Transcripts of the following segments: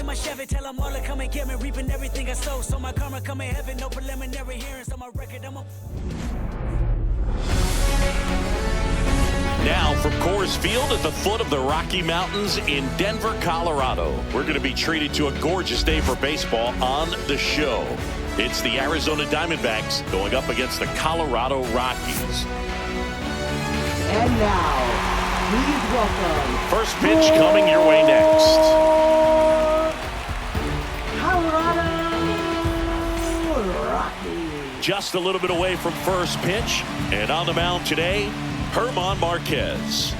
in my Chevy, tell them all to come and get me, reaping everything I sow. So my karma come in heaven, no preliminary hearings on my record. Now from Coors Field at the foot of the Rocky Mountains in Denver, Colorado. We're going to be treated to a gorgeous day for baseball on the show. It's the Arizona Diamondbacks going up against the Colorado Rockies. And now, please welcome... First pitch coming your way next. Colorado Rockies. Just a little bit away from first pitch. And on the mound today, German Marquez.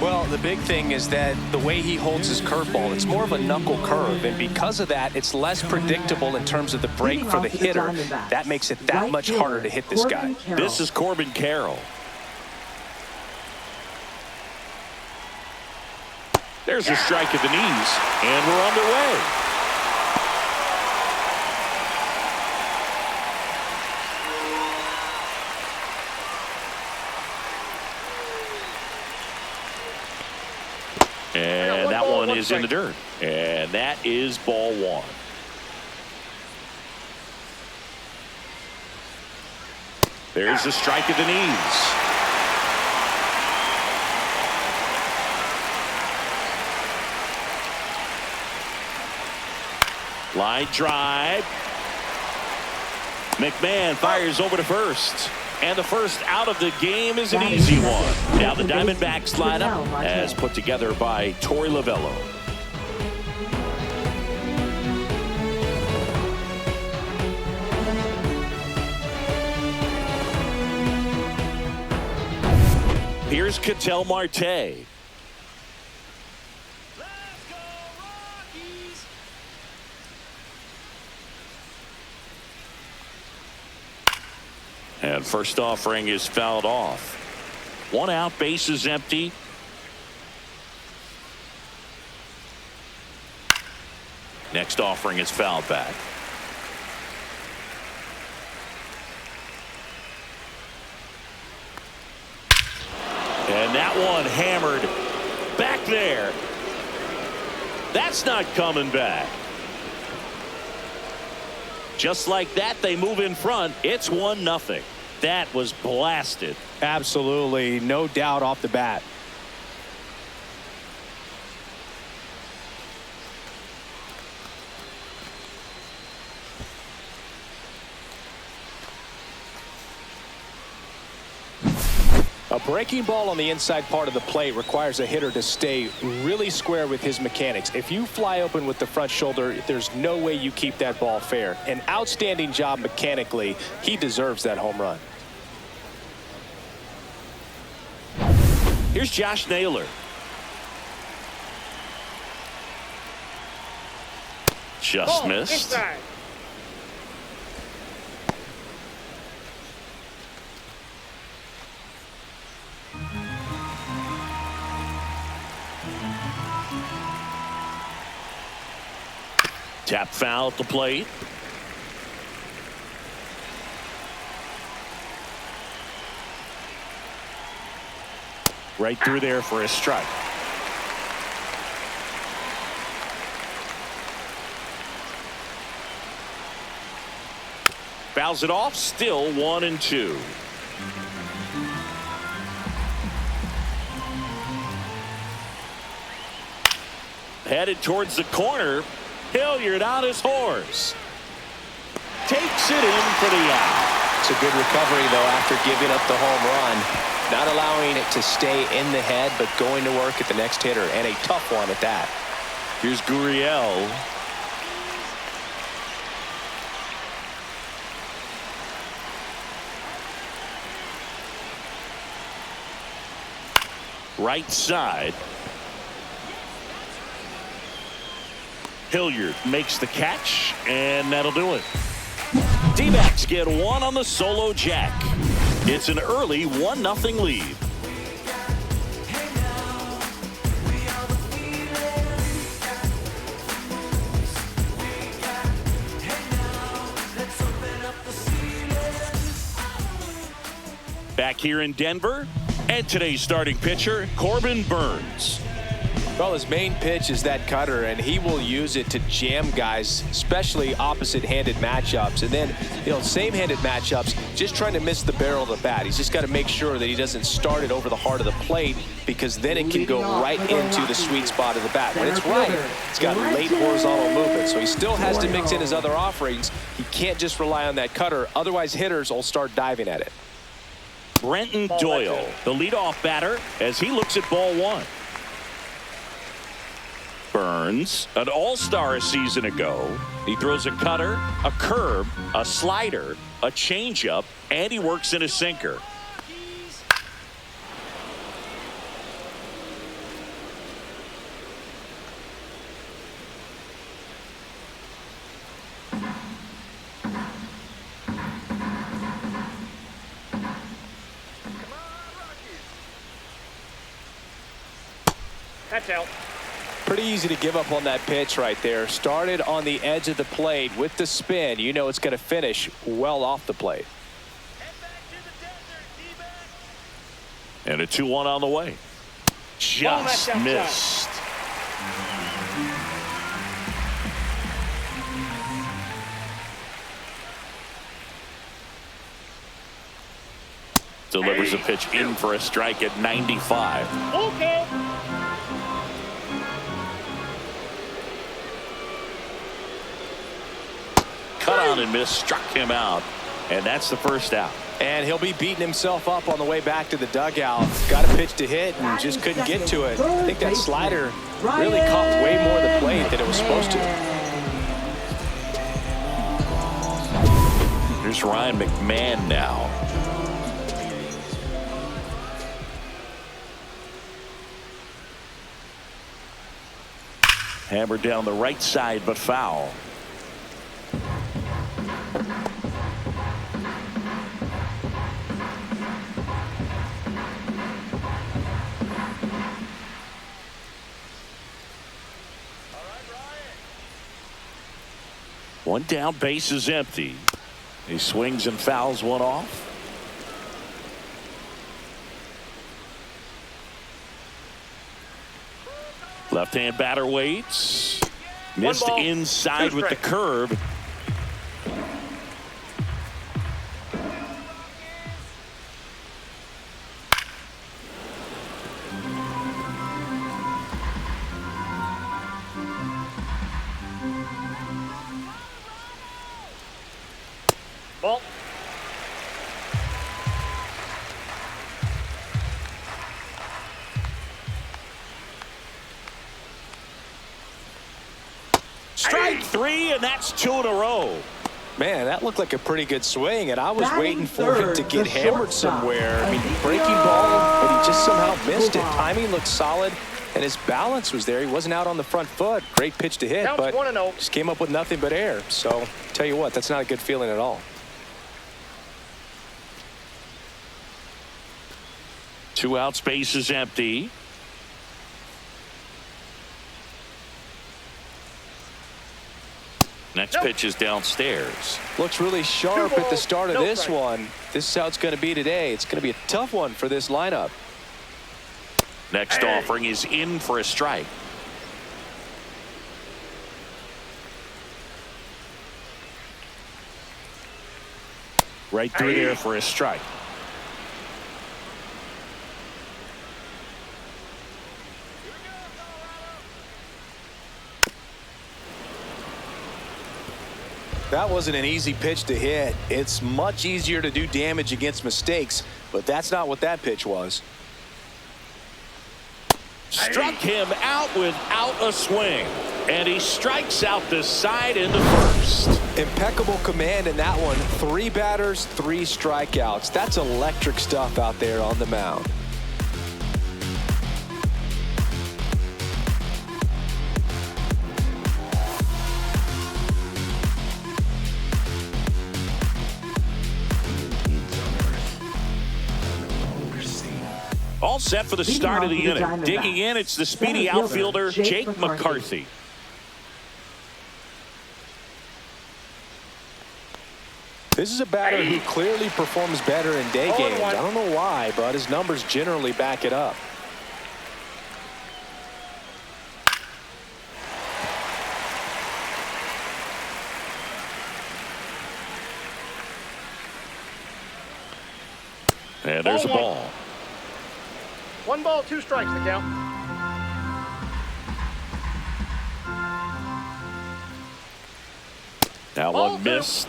Well, the big thing is that the way he holds his curveball, it's more of a knuckle curve, and because of that, it's less predictable in terms of the break for the hitter. That makes it that much harder to hit this guy. This is Corbin Carroll. There's a strike at the knees, and we're underway. And that one is in the dirt. And that is ball one. There's the strike at the knees. Line drive. McMahon fires over to first. And the first out of the game is an easy one. Now the Diamondbacks lineup as put together by Torey Lovullo. Here's Ketel Marte. And first offering is fouled off. One out, bases empty. Next offering is fouled back. And that one hammered back there. That's not coming back. Just like that, they move in front. It's 1-0. That was blasted. Absolutely, no doubt off the bat. A breaking ball on the inside part of the plate requires a hitter to stay really square with his mechanics. If you fly open with the front shoulder, there's no way you keep that ball fair. An outstanding job mechanically. He deserves that home run. Here's Josh Naylor. Just missed. Tap foul at the plate. Right through there for a strike. Fouls it off, still 1-2. Headed towards the corner. Hilliard on his horse. Takes it in for the out. It's a good recovery, though, after giving up the home run. Not allowing it to stay in the head, but going to work at the next hitter, and a tough one at that. Here's Gurriel. Right side. Hilliard makes the catch, and that'll do it. D-backs get one on the solo jack. It's an early 1-0 lead. Back here in Denver, and today's starting pitcher, Corbin Burnes. Well, his main pitch is that cutter, and he will use it to jam guys, especially opposite-handed matchups. And then, same-handed matchups, just trying to miss the barrel of the bat. He's just got to make sure that he doesn't start it over the heart of the plate, because then it can go right into the sweet spot of the bat. When it's right, it's got late horizontal movement, so he still has to mix in his other offerings. He can't just rely on that cutter, otherwise hitters will start diving at it. Brenton Doyle, the leadoff batter, as he looks at ball one. Burns, an all-star a season ago. He throws a cutter, a curve, a slider, a changeup, and he works in a sinker. That's out. Pretty easy to give up on that pitch right there. Started on the edge of the plate with the spin. You know it's going to finish well off the plate. And a 2-1 on the way. Just missed. Delivers a pitch in for a strike at 95. Okay. Cut on and miss, struck him out, and that's the first out. And he'll be beating himself up on the way back to the dugout. Got a pitch to hit and just couldn't get to it. I think that slider really caught way more of the plate than it was supposed to. Here's Ryan McMahon now. Hammered down the right side, but foul. One down, base is empty. He swings and fouls one off. Left-hand batter waits. Missed inside with the curve. Ball. Strike three, and that's 2 in a row. Man, that looked like a pretty good swing, and I was waiting for him to get hammered somewhere. I mean, breaking ball, but he just somehow missed it. Timing looked solid, and his balance was there. He wasn't out on the front foot. Great pitch to hit, but just came up with nothing but air. So, tell you what, that's not a good feeling at all. 2 outs, base is empty. Next pitch is downstairs. Looks really sharp at the start of this one. This is how it's going to be today. It's going to be a tough one for this lineup. Next offering is in for a strike. Right through there for a strike. That wasn't an easy pitch to hit. It's much easier to do damage against mistakes, but that's not what that pitch was. Struck him out without a swing, and he strikes out the side into first. Impeccable command in that one. 3 batters, 3 strikeouts. That's electric stuff out there on the mound. All set for the start of the inning. Digging in, it's the speedy outfielder, Jake McCarthy. This is a batter who clearly performs better in day games. I don't know why, but his numbers generally back it up. And there's a ball. 1 ball, 2 strikes to count. That Ball one 2. missed.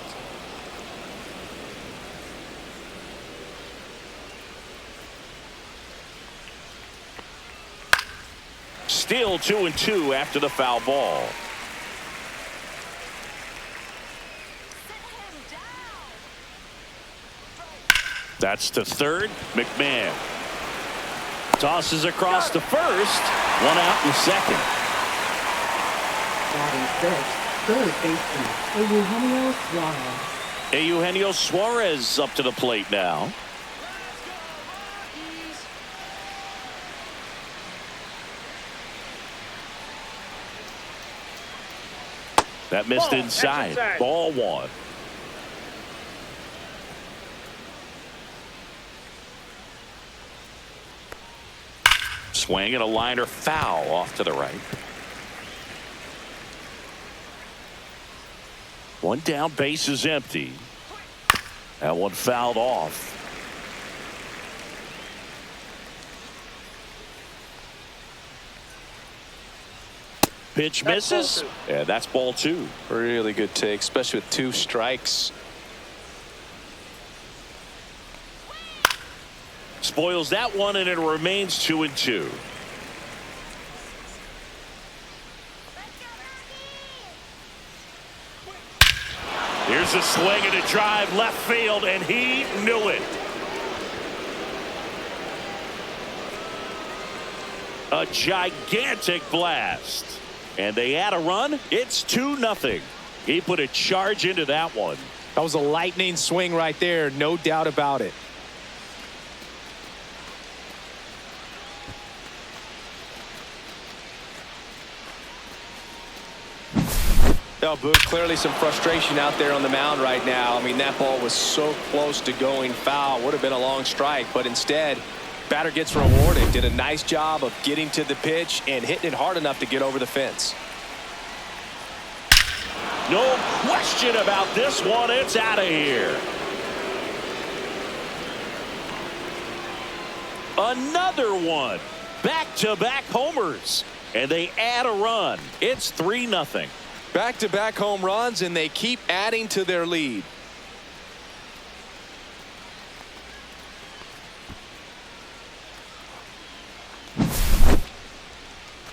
Still 2-2 after the foul ball. That's to third. McMahon tosses across to first. 1 out in second. Batting fifth, third baseman, Eugenio Suarez. Eugenio Suarez up to the plate now. That missed Ball, inside. inside. Ball 1. Swing and a liner foul off to the right. 1 down, base is empty. That one fouled off. Pitch That's misses. ball 2. And that's ball 2. Really good take, especially with 2 strikes. Spoils that one, and it remains 2-2. Here's a swing and a drive left field, and he knew it. A gigantic blast. And they add a run. It's 2-0. He put a charge into that one. That was a lightning swing right there, no doubt about it. Oh, Boog, clearly some frustration out there on the mound right now. I mean, that ball was so close to going foul. Would have been a long strike, but instead, batter gets rewarded. Did a nice job of getting to the pitch and hitting it hard enough to get over the fence. No question about this one. It's out of here. Another one. Back-to-back homers. And they add a run. It's 3-0. Back-to-back home runs, and they keep adding to their lead.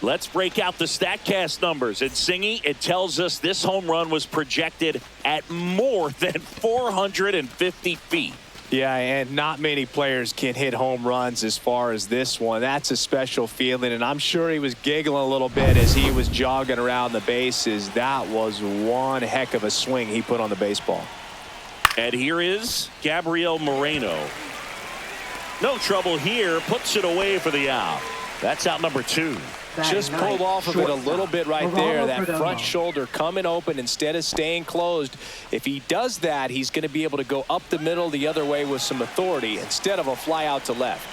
Let's break out the StatCast numbers. And Singy, it tells us this home run was projected at more than 450 feet. Yeah, and not many players can hit home runs as far as this one. That's a special feeling, and I'm sure he was giggling a little bit as he was jogging around the bases. That was one heck of a swing he put on the baseball. And here is Gabriel Moreno. No trouble here. Puts it away for the out. That's out number 2. Just pulled off of it a little bit right there. That front shoulder coming open instead of staying closed. If he does that, he's going to be able to go up the middle the other way with some authority instead of a fly out to left.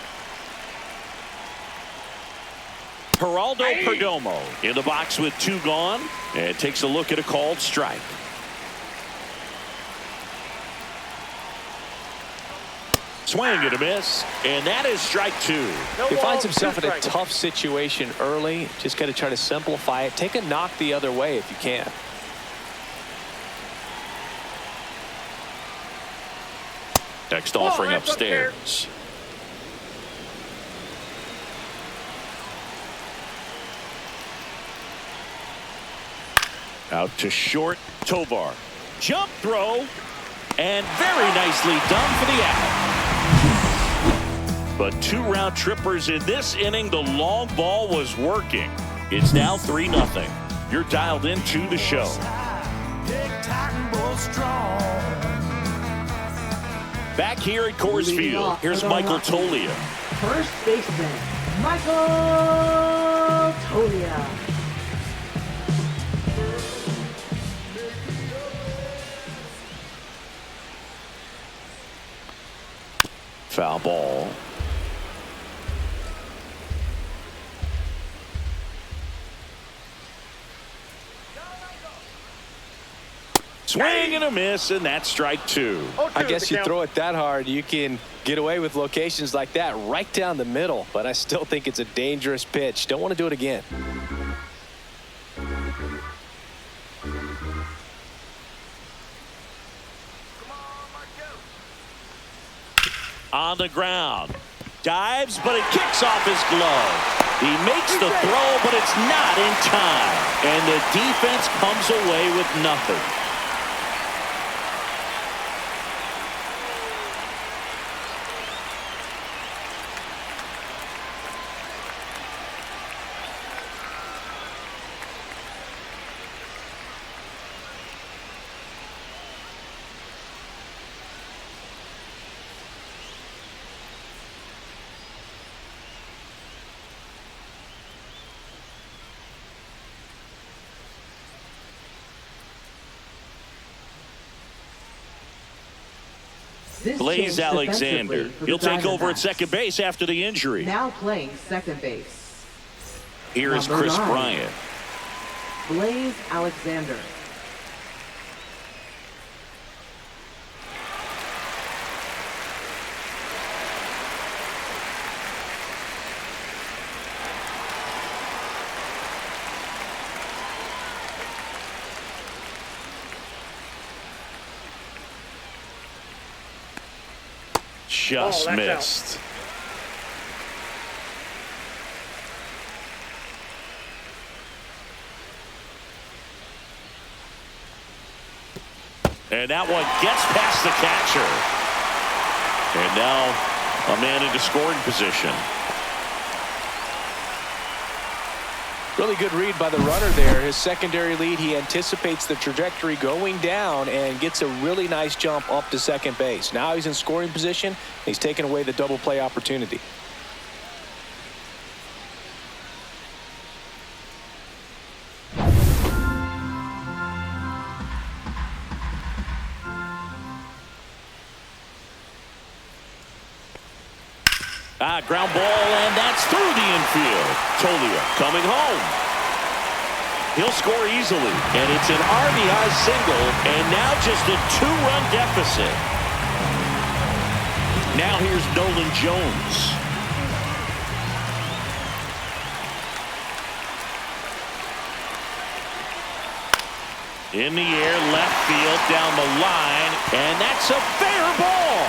Geraldo Perdomo in the box with 2 gone, and takes a look at a called strike. Swing and a miss, and that is strike 2. He finds himself in a tough situation early. Just got to try to simplify it. Take a knock the other way if you can. Next offering upstairs. Out to short, Tovar. Jump throw, and very nicely done for the out. But 2 round trippers in this inning. The long ball was working. It's now 3-0. You're dialed into the show. Back here at Coors Field, here's Michael Tolia. First baseman, Michael Tolia. Foul ball. Swing and a miss, and that's strike 2. I guess you throw it that hard, you can get away with locations like that right down the middle. But I still think it's a dangerous pitch. Don't want to do it again. On the ground. Dives, but it kicks off his glove. He makes the throw, but it's not in time. And the defense comes away with nothing. This Blaze changed Alexander. defensively for the He'll take over at Diamondbacks. second base after the injury. Now playing second base. Here is Number Chris 9. Bryant. Blaze Alexander. Just that's missed. And that one gets past the catcher. And now a man into scoring position. Really good read by the runner there. His secondary lead, he anticipates the trajectory going down and gets a really nice jump up to second base. Now he's in scoring position. He's taken away the double play opportunity. Ground ball, and that's through the infield. Tolia coming home. He'll score easily, and it's an RBI single, and now just a 2-run deficit. Now here's Nolan Jones. In the air, left field, down the line, and that's a fair ball.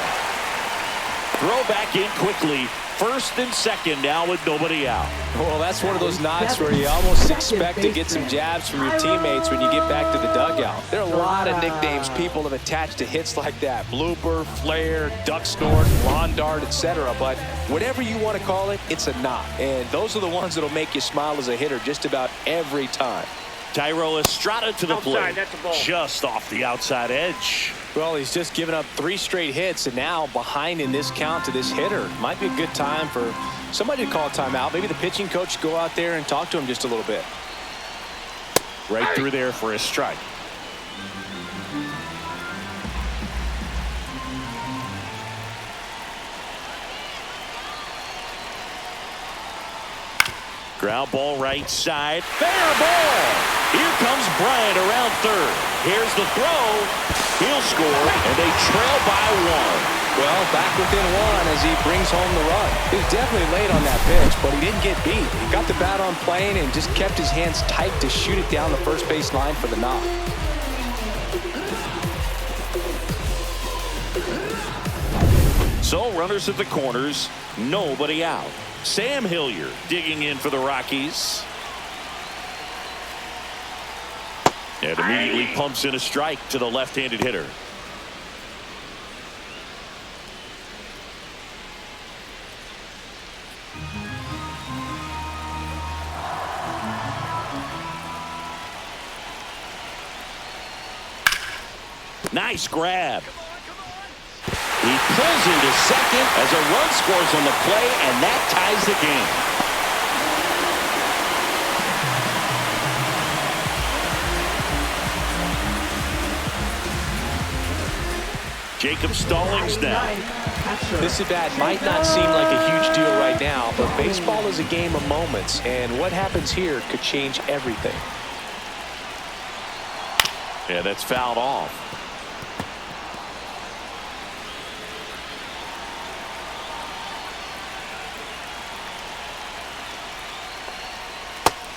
Throw back in quickly. First and second now with nobody out. Well, that's one of those knocks where you almost expect to get some jabs from your teammates when you get back to the dugout. There are a lot of nicknames people have attached to hits like that. Blooper, flare, duck snort, lawn dart, etc. But whatever you want to call it, it's a knock. And those are the ones that'll make you smile as a hitter just about every time. Tyro Estrada to the plate. That's a ball. Just off the outside edge. Well, he's just given up 3 straight hits, and now behind in this count to this hitter. Might be a good time for somebody to call a timeout. Maybe the pitching coach go out there and talk to him just a little bit. Right through there for a strike. Ground ball right side. Fair ball. Here comes Bryant around third. Here's the throw. He'll score, and they trail by 1. Well, back within 1 as he brings home the run. He was definitely late on that pitch, but he didn't get beat. He got the bat on plane and just kept his hands tight to shoot it down the first base line for the knock. So runners at the corners, nobody out. Sam Hilliard digging in for the Rockies. And immediately pumps in a strike to the left-handed hitter. Nice grab. He pulls into second as a run scores on the play, and that ties the game. Jacob Stallings now. This at bat might not seem like a huge deal right now, but baseball is a game of moments, and what happens here could change everything. Yeah, that's fouled off.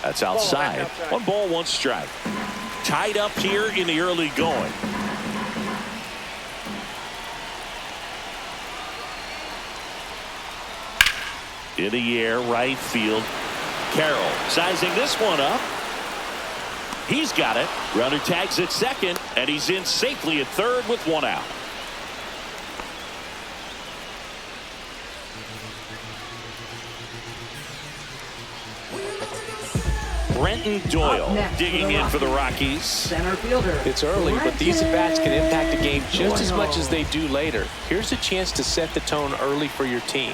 That's outside. 1 ball, 1 strike. Tied up here in the early going. In the air, right field. Carroll sizing this one up. He's got it. Runner tags at second, and he's in safely at third with 1 out. Brenton Doyle digging in for the Rockies. Center fielder. It's early, but these at-bats can impact a game just as much as they do later. Here's a chance to set the tone early for your team.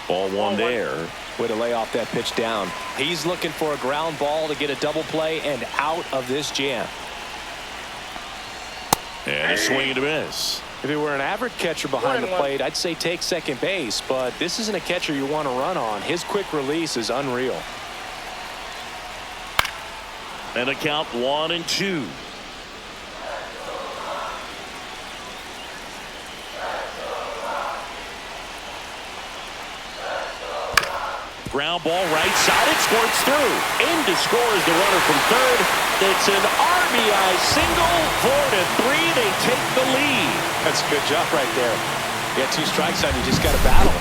Ball 1 there. Way to lay off that pitch down. He's looking for a ground ball to get a double play and out of this jam. And a swing and a miss. If it were an average catcher behind the plate, I'd say take second base, but this isn't a catcher you want to run on. His quick release is unreal. And a count 1-2. Ground ball right side. It squirts through. In to score is the runner from third. It's an RBI single. 4-3. They take the lead. That's a good job right there. You got 2 strikes on you. Just got to battle.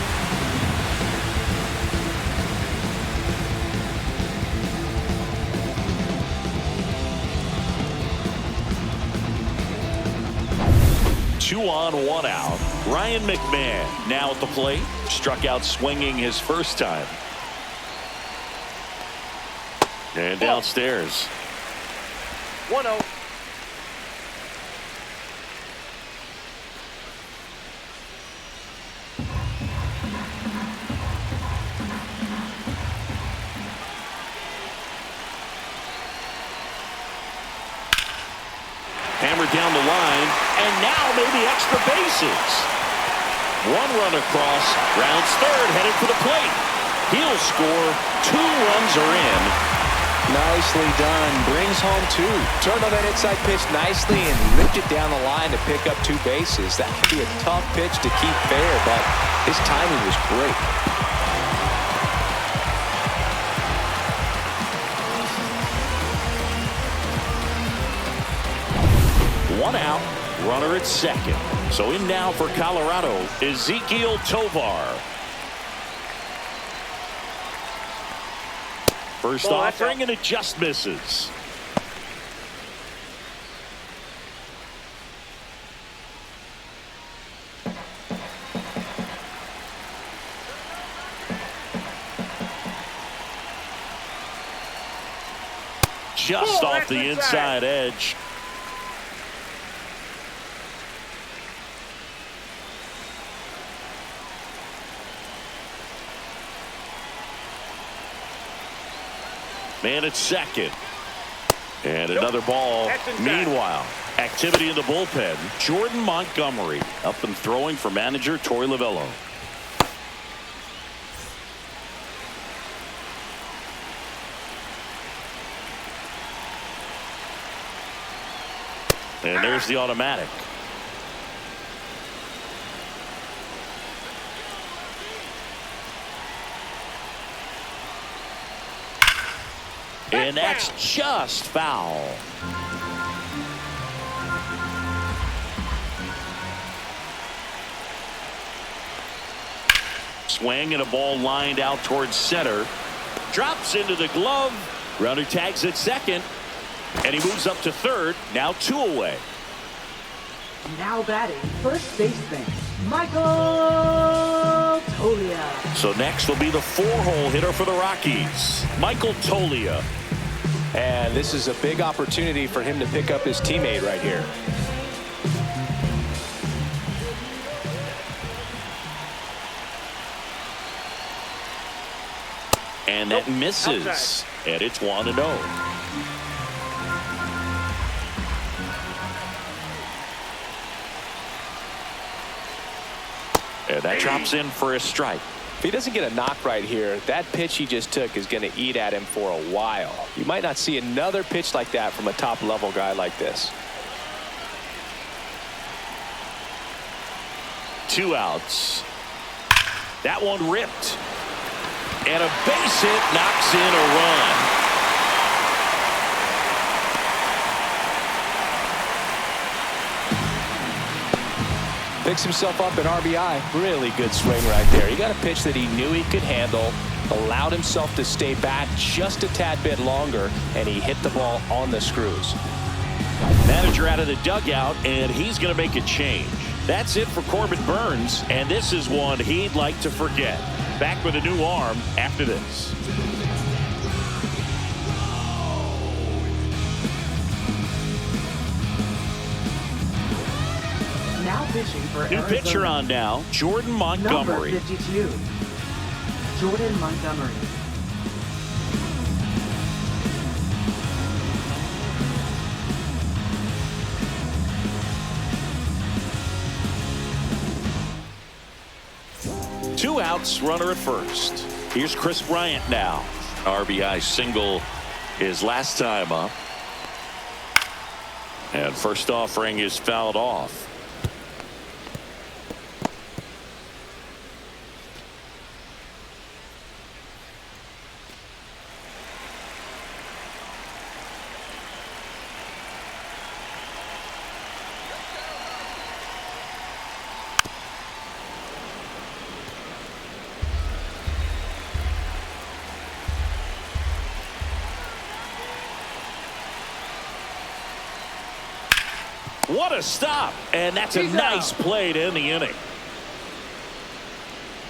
Two on, 1 out. Ryan McMahon now at the plate. Struck out swinging his first time. And downstairs. 1-0. Hammered down the line, and now maybe extra bases. 1 run across, rounds third, headed for the plate. He'll score. 2 runs are in. Nicely done. Brings home 2. Turned on that inside pitch nicely and ripped it down the line to pick up 2 bases. That can be a tough pitch to keep fair, but his timing was great. One out, runner at second. So in now for Colorado, Ezequiel Tovar. First offering, and it just misses. Just off the inside edge. Man at second. And another ball. Meanwhile, activity in the bullpen. Jordan Montgomery up and throwing for manager Torey Lovullo. And there's the automatic. And that's just foul. Swing and a ball lined out towards center. Drops into the glove. Runner tags at second. And he moves up to third. Now 2 away. Now batting first baseman, Michael Toglia. So next will be the 4-hole hitter for the Rockies, Michael Toglia. And this is a big opportunity for him to pick up his teammate right here. And that misses. And it's 1-0. And that drops in for a strike. If he doesn't get a knock right here, that pitch he just took is going to eat at him for a while. You might not see another pitch like that from a top-level guy like this. 2 outs. That one ripped. And a base hit knocks in a run. Picks himself up an RBI. Really good swing right there. He got a pitch that he knew he could handle, allowed himself to stay back just a tad bit longer, and he hit the ball on the screws. Manager out of the dugout, and he's going to make a change. That's it for Corbin Burnes, and this is one he'd like to forget. Back with a new arm after this. Now pitching for New Arizona. pitcher on now, Jordan Montgomery. Number 52, Jordan Montgomery. Two outs, runner at first. Here's Chris Bryant now. RBI single his last time up. And first offering is fouled off. What a stop, and that's a nice play to end the inning.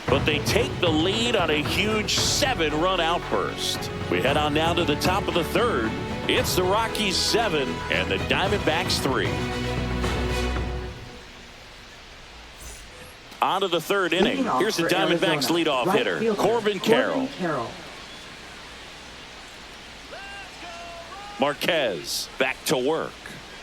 But they take the lead on a huge 7-run outburst. We head on now to the top of the third. It's the Rockies 7 and the Diamondbacks 3. On to the third inning. Here's the Diamondbacks leadoff hitter, Corbin Carroll. Marquez back to work.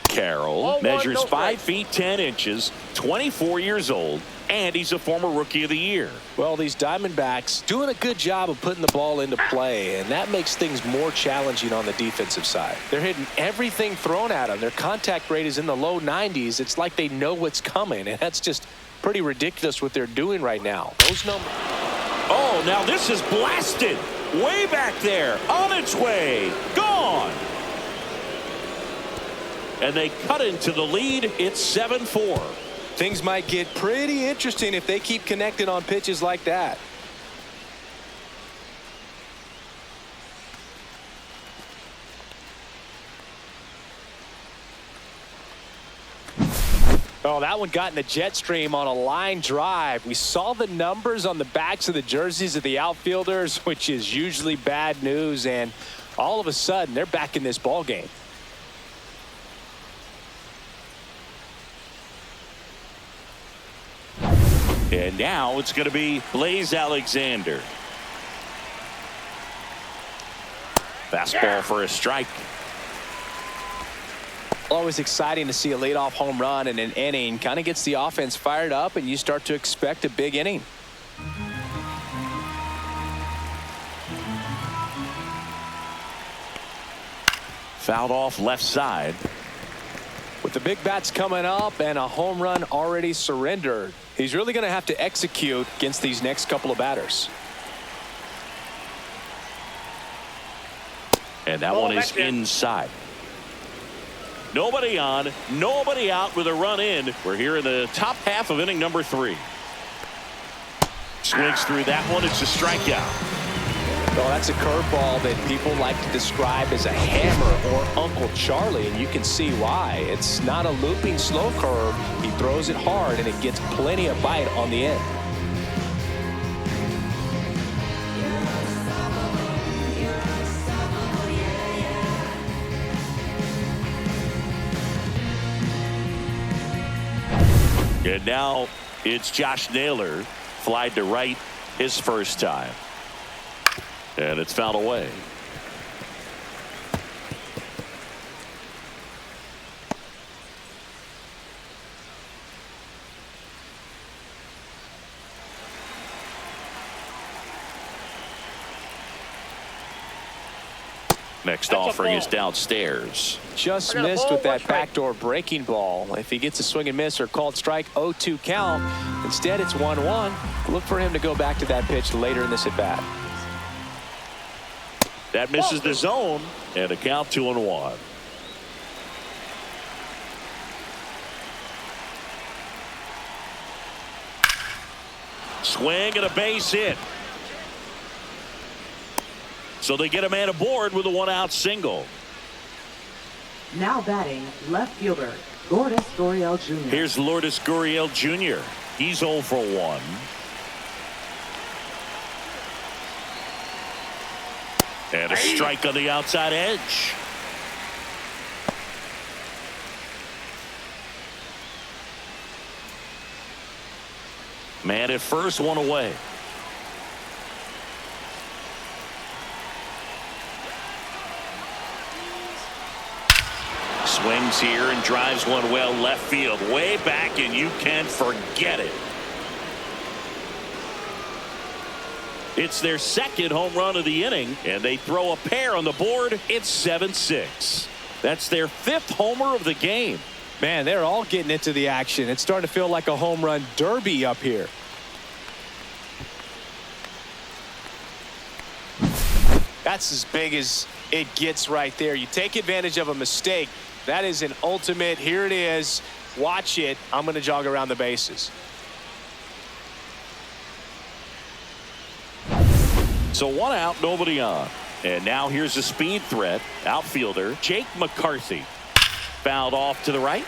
Carroll measures 5 feet 10 inches, 24 years old, and he's a former Rookie of the Year. Well, these Diamondbacks doing a good job of putting the ball into play, and that makes things more challenging on the defensive side. They're hitting everything thrown at them. Their contact rate is in the low 90s. It's like they know what's coming, and that's just pretty ridiculous what they're doing right now. Those numbers. Oh, now this is blasted. Way back there, on its way, gone. And they cut into the lead. It's 7-4. Things might get pretty interesting if they keep connecting on pitches like that. Oh, that one got in the jet stream on a line drive. We saw the numbers on the backs of the jerseys of the outfielders, which is usually bad news, and all of a sudden they're back in this ball game. And now it's going to be Blaze Alexander. Fastball for a strike. Always exciting to see a leadoff home run in an inning. Kind of gets the offense fired up, and you start to expect a big inning. Fouled off left side. With the big bats coming up and a home run already surrendered, he's really going to have to execute against these next couple of batters. And that one is inside. Nobody on, nobody out with a run in. We're here in the top half of inning number 3. Swings through that one. It's a strikeout. Well, that's a curveball that people like to describe as a hammer or Uncle Charlie, and you can see why. It's not a looping slow curve. He throws it hard, and it gets plenty of bite on the end. And now it's Josh Naylor, flied to right his first time. And it's fouled away. Next offering is downstairs. Just I got a missed ball, with that one strike. backdoor breaking ball. If he gets a swing and miss or called strike, 0-2 count. Instead, it's 1-1. Look for him to go back to that pitch later in this at bat. That misses the zone, and a count 2-1. Swing and a base hit. So they get a man aboard with a one-out single. Now batting, left fielder, Lourdes Gurriel Jr. Here's Lourdes Gurriel Jr. He's 0 for 1. And a strike on the outside edge. Man at first, one away. Swings here and drives one well left field, way back, and you can forget it. It's their second home run of the inning, and they throw a pair on the board. It's 7-6. That's their 5th homer of the game. Man, they're all getting into the action. It's starting to feel like a home run derby up here. That's as big as it gets right there. You take advantage of a mistake. That is an ultimate. Here it is. Watch it. I'm going to jog around the bases. So 1 out, nobody on. And now here's a speed threat. Outfielder Jake McCarthy. Fouled off to the right.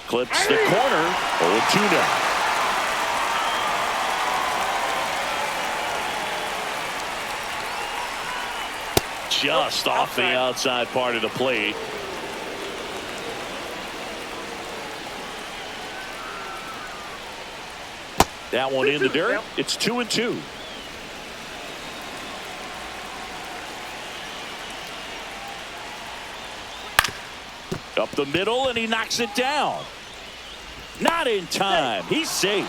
Clips the corner. 0-2 now. Just off the outside part of the plate. That one in the dirt. It's 2-2. Up the middle, and he knocks it down. Not in time. He's safe.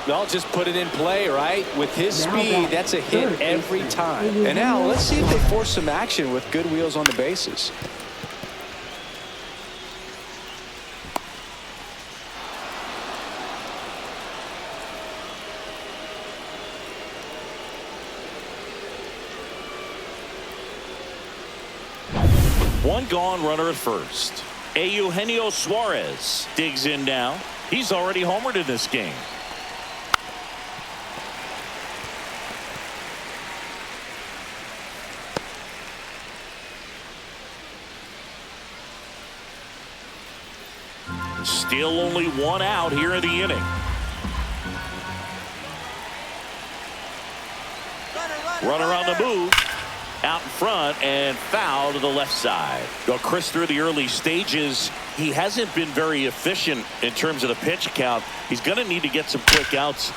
Well, just put it in play, right? With his speed, that's a hit every time. And now let's see if they force some action with good wheels on the bases. One gone, runner at first. Eugenio Suarez digs in now. He's already homered in this game. Still only 1 out here in the inning. Runner on the move. Out in front and foul to the left side. Well, Chris, through the early stages, he hasn't been very efficient in terms of the pitch count. He's going to need to get some quick outs.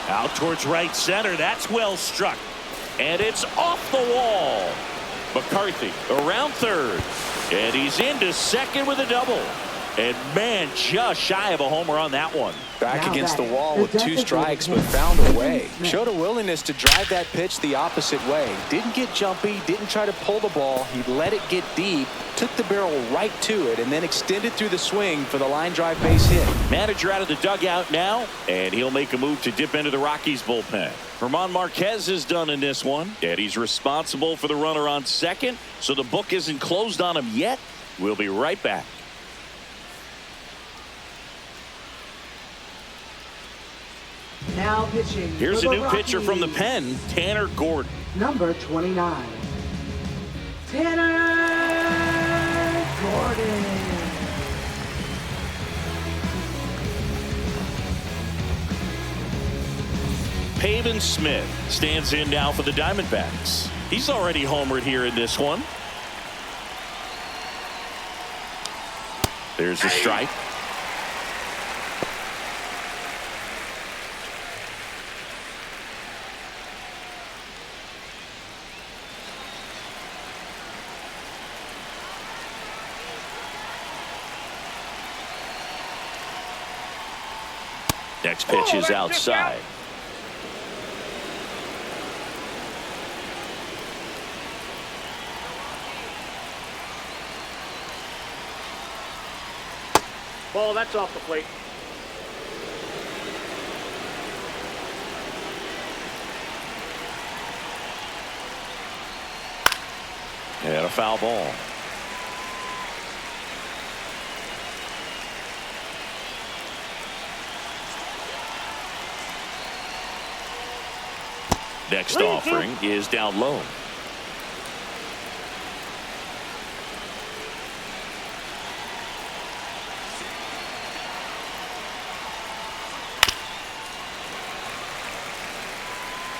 Out towards right center. That's well struck. And it's off the wall. McCarthy around third. And he's into second with a double. And man, just shy of a homer on that one. Back against the wall with 2 strikes, but found a way. Showed a willingness to drive that pitch the opposite way. Didn't get jumpy, didn't try to pull the ball. He let it get deep, took the barrel right to it, and then extended through the swing for the line drive base hit. Manager out of the dugout now, and he'll make a move to dip into the Rockies bullpen. German Marquez is done in this one, and he's responsible for the runner on second, so the book isn't closed on him yet. We'll be right back. Now pitching. Here's a for new the pitcher from the Rockies. pen, Tanner Gordon. Number 29. Tanner Gordon. Pavin Smith stands in now for the Diamondbacks. He's already homered here in this one. There's a strike. Next pitch is outside. Ball, that's off the plate. And a foul ball. Next offering is down low.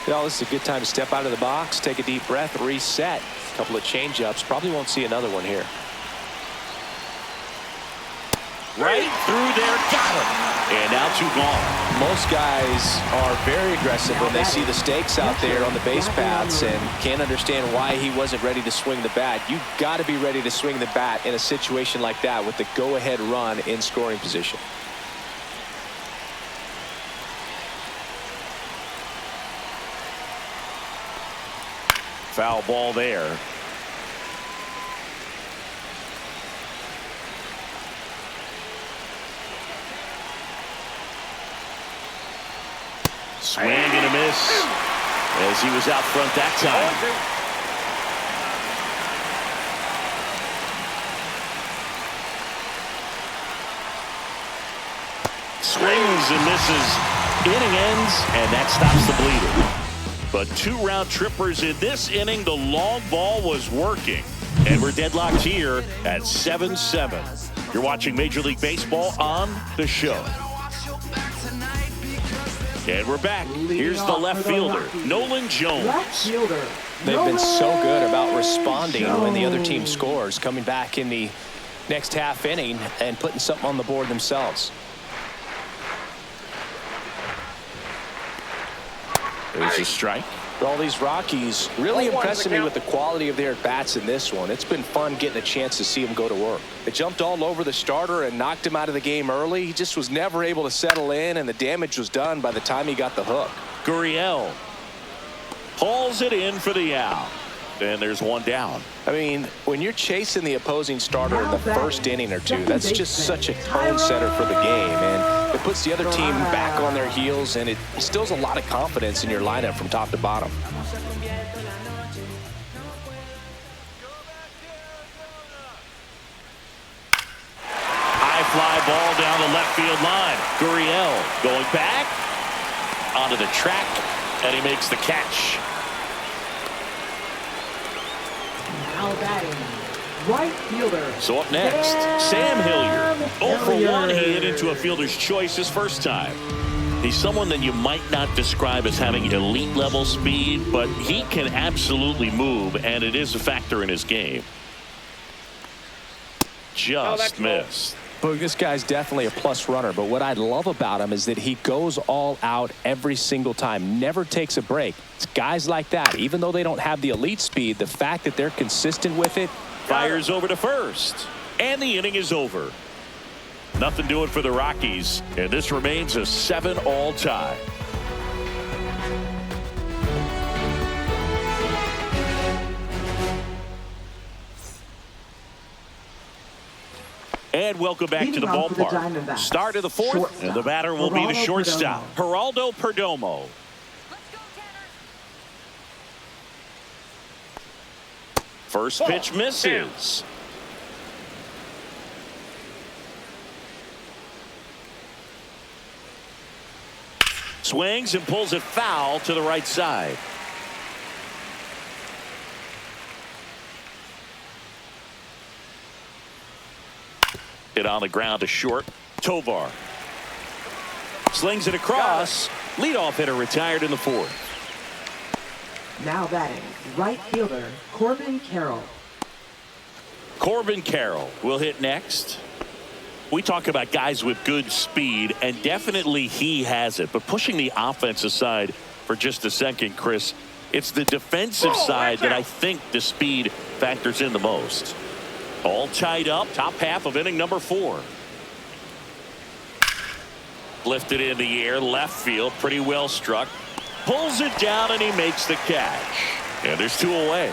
Well, this is a good time to step out of the box, take a deep breath, reset. A couple of change-ups. Probably won't see another one here. Right through there, got him. And now 2 gone. Most guys are very aggressive when they see the stakes out there on the base paths and can't understand why he wasn't ready to swing the bat. You've got to be ready to swing the bat in a situation like that with the go-ahead run in scoring position. Foul ball there. Swing and a miss as he was out front that time. Swings and misses. Inning ends, and that stops the bleeding. But 2 round trippers in this inning. The long ball was working. And we're deadlocked here at 7-7. You're watching Major League Baseball on the show. And we're back. Here's the left fielder, Nolan Jones. Left fielder. They've been so good about responding when the other team scores, coming back in the next half inning and putting something on the board themselves. There's a strike. All these Rockies really impressing me with the quality of their at-bats in this one. It's been fun getting a chance to see them go to work. They jumped all over the starter and knocked him out of the game early. He just was never able to settle in, and the damage was done by the time he got the hook. Gurriel hauls it in for the out. And there's 1 down. I mean, when you're chasing the opposing starter in the first inning or two, that's just such a tone setter for the game, and it puts the other team back on their heels, and it instills a lot of confidence in your lineup from top to bottom. High fly ball down the left field line. Gurriel going back onto the track, and he makes the catch. Now batting, right fielder. So up next, Sam Hilliard. 0 for 1, he hit into a fielder's choice his first time. He's someone that you might not describe as having elite level speed, but he can absolutely move, and it is a factor in his game. Just missed. But this guy's definitely a plus runner, but what I love about him is that he goes all out every single time, never takes a break. It's guys like that, even though they don't have the elite speed, the fact that they're consistent with it. Fires over to first, and the inning is over. Nothing doing for the Rockies, and this remains a 7-all tie. And welcome back to the ballpark. Start of the 4th, and the batter will be the shortstop, Geraldo Perdomo. First pitch misses. Swings and pulls it foul to the right side. Hit on the ground to short. Tovar slings it across. Leadoff hitter retired in the 4th. Now batting, right fielder, Corbin Carroll. Corbin Carroll will hit next. We talk about guys with good speed, and definitely he has it. But pushing the offense aside for just a second, Chris, it's the defensive side that I think the speed factors in the most. All tied up, top half of inning number 4. Lifted in the air, left field, pretty well struck. Pulls it down, and he makes the catch. And there's 2 away.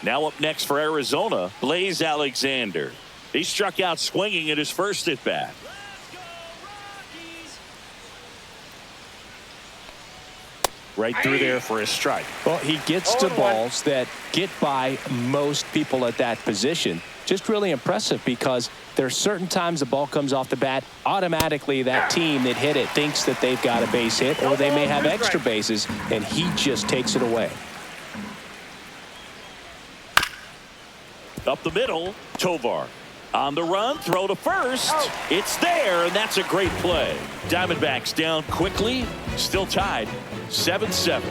Now up next for Arizona, Blaze Alexander. He struck out swinging at his first at bat. Right through there for a strike. Well, he gets to balls that get by most people at that position. Just really impressive because there are certain times the ball comes off the bat, automatically that team that hit it thinks that they've got a base hit, or they may have extra bases, and he just takes it away. Up the middle, Tovar. On the run, throw to first. It's there, and that's a great play. Diamondbacks down quickly, still tied, 7-7.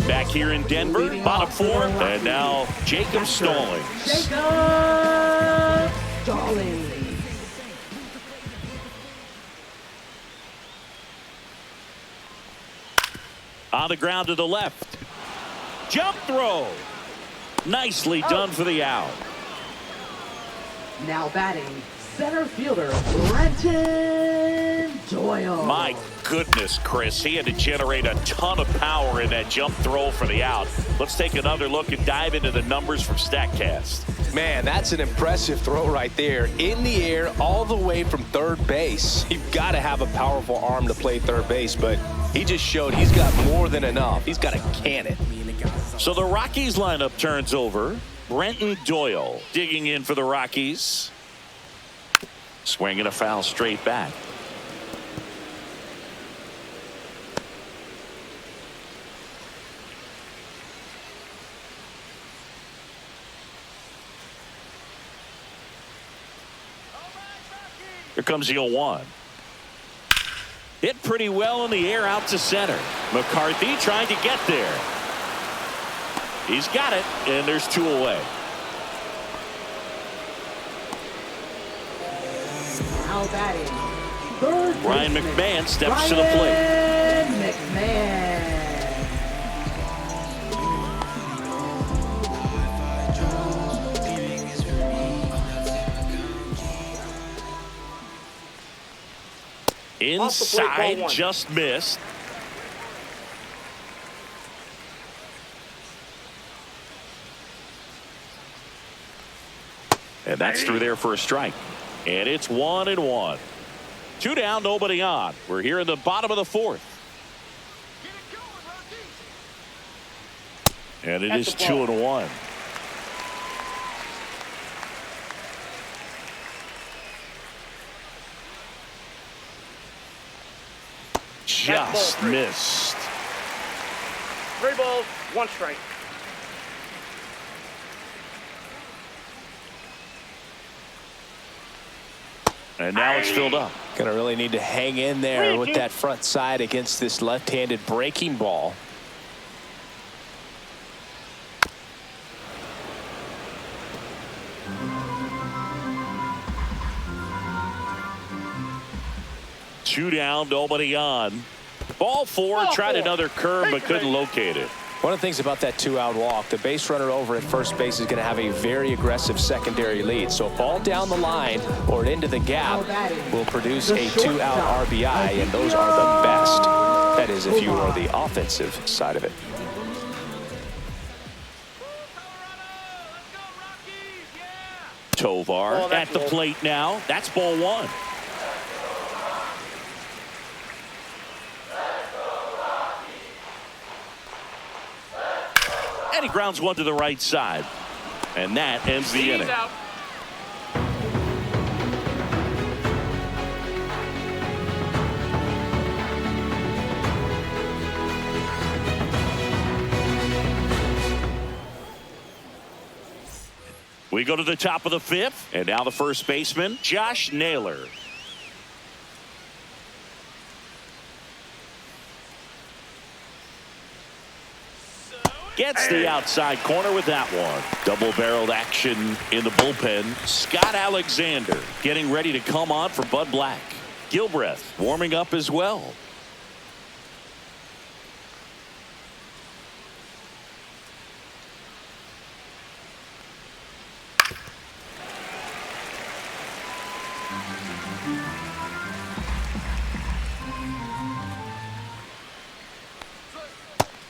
Back here in Denver, bottom 4, and now Jacob Stallings. Jacob Stallings. On the ground to the left. Jump throw. Nicely done for the out. Now batting, center fielder Brenton Doyle. My goodness, Chris. He had to generate a ton of power in that jump throw for the out. Let's take another look and dive into the numbers from StatCast. Man, that's an impressive throw right there. In the air, all the way from third base. You've got to have a powerful arm to play third base, but he just showed he's got more than enough. He's got to can it. So the Rockies lineup turns over. Brenton Doyle digging in for the Rockies. Swinging a foul straight back. Here comes the 0-1. Hit pretty well in the air out to center. McCarthy trying to get there. He's got it, and there's 2 away. Now batting, third Ryan baseman, McMahon steps to the plate. Ryan McMahon. Inside, ball 1. just missed. And that's through there for a strike. And it's 1-1. 2 down, nobody on. We're here in the bottom of the 4th. And it is 2-1. Just missed. 3 balls, 1 strike. And now it's filled up. Gonna really need to hang in there with that front side against this left-handed breaking ball. Two down, nobody on. Ball 4, tried another curve but couldn't locate it. One of the things about that 2-out walk, the base runner over at first base is going to have a very aggressive secondary lead. So a ball down the line or into the gap will produce a 2-out RBI, and those are the best. That is, if you are the offensive side of it. Tovar at the plate now. That's ball 1. And he grounds 1 to the right side. And that ends the inning. Out. We go to the top of the 5th. And now the first baseman, Josh Naylor. Gets the outside corner with that one. Double-barreled action in the bullpen. Scott Alexander getting ready to come on for Bud Black. Gilbreth warming up as well.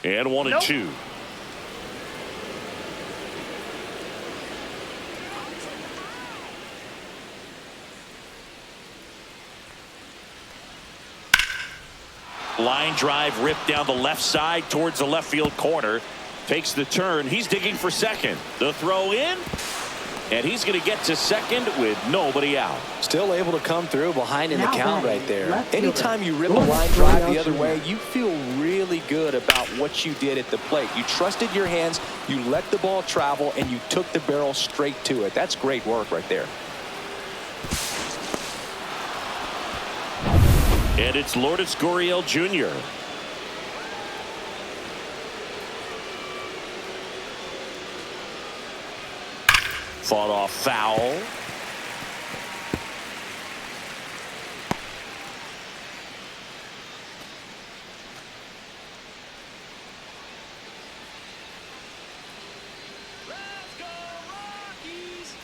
And 1-2. Line drive ripped down the left side towards the left field corner. Takes the turn. He's digging for second. The throw in. And he's going to get to second with nobody out. Still able to come through behind in the Now count batting, right there. left fielder. Anytime you rip a Lawrence line drive the Gurriel other Jr. way, you feel really good about what you did at the plate. You trusted your hands, you let the ball travel, and you took the barrel straight to it. That's great work right there. And it's Lourdes Gurriel Jr. Fought off foul. Let's go, Rockies!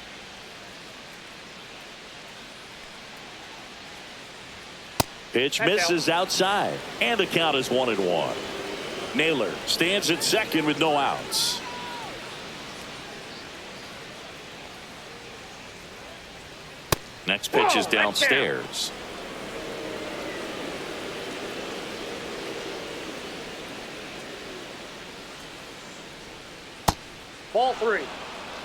Pitch misses outside. And the count is 1-1. Naylor stands at second with no outs. Next pitch is downstairs. Ball 3.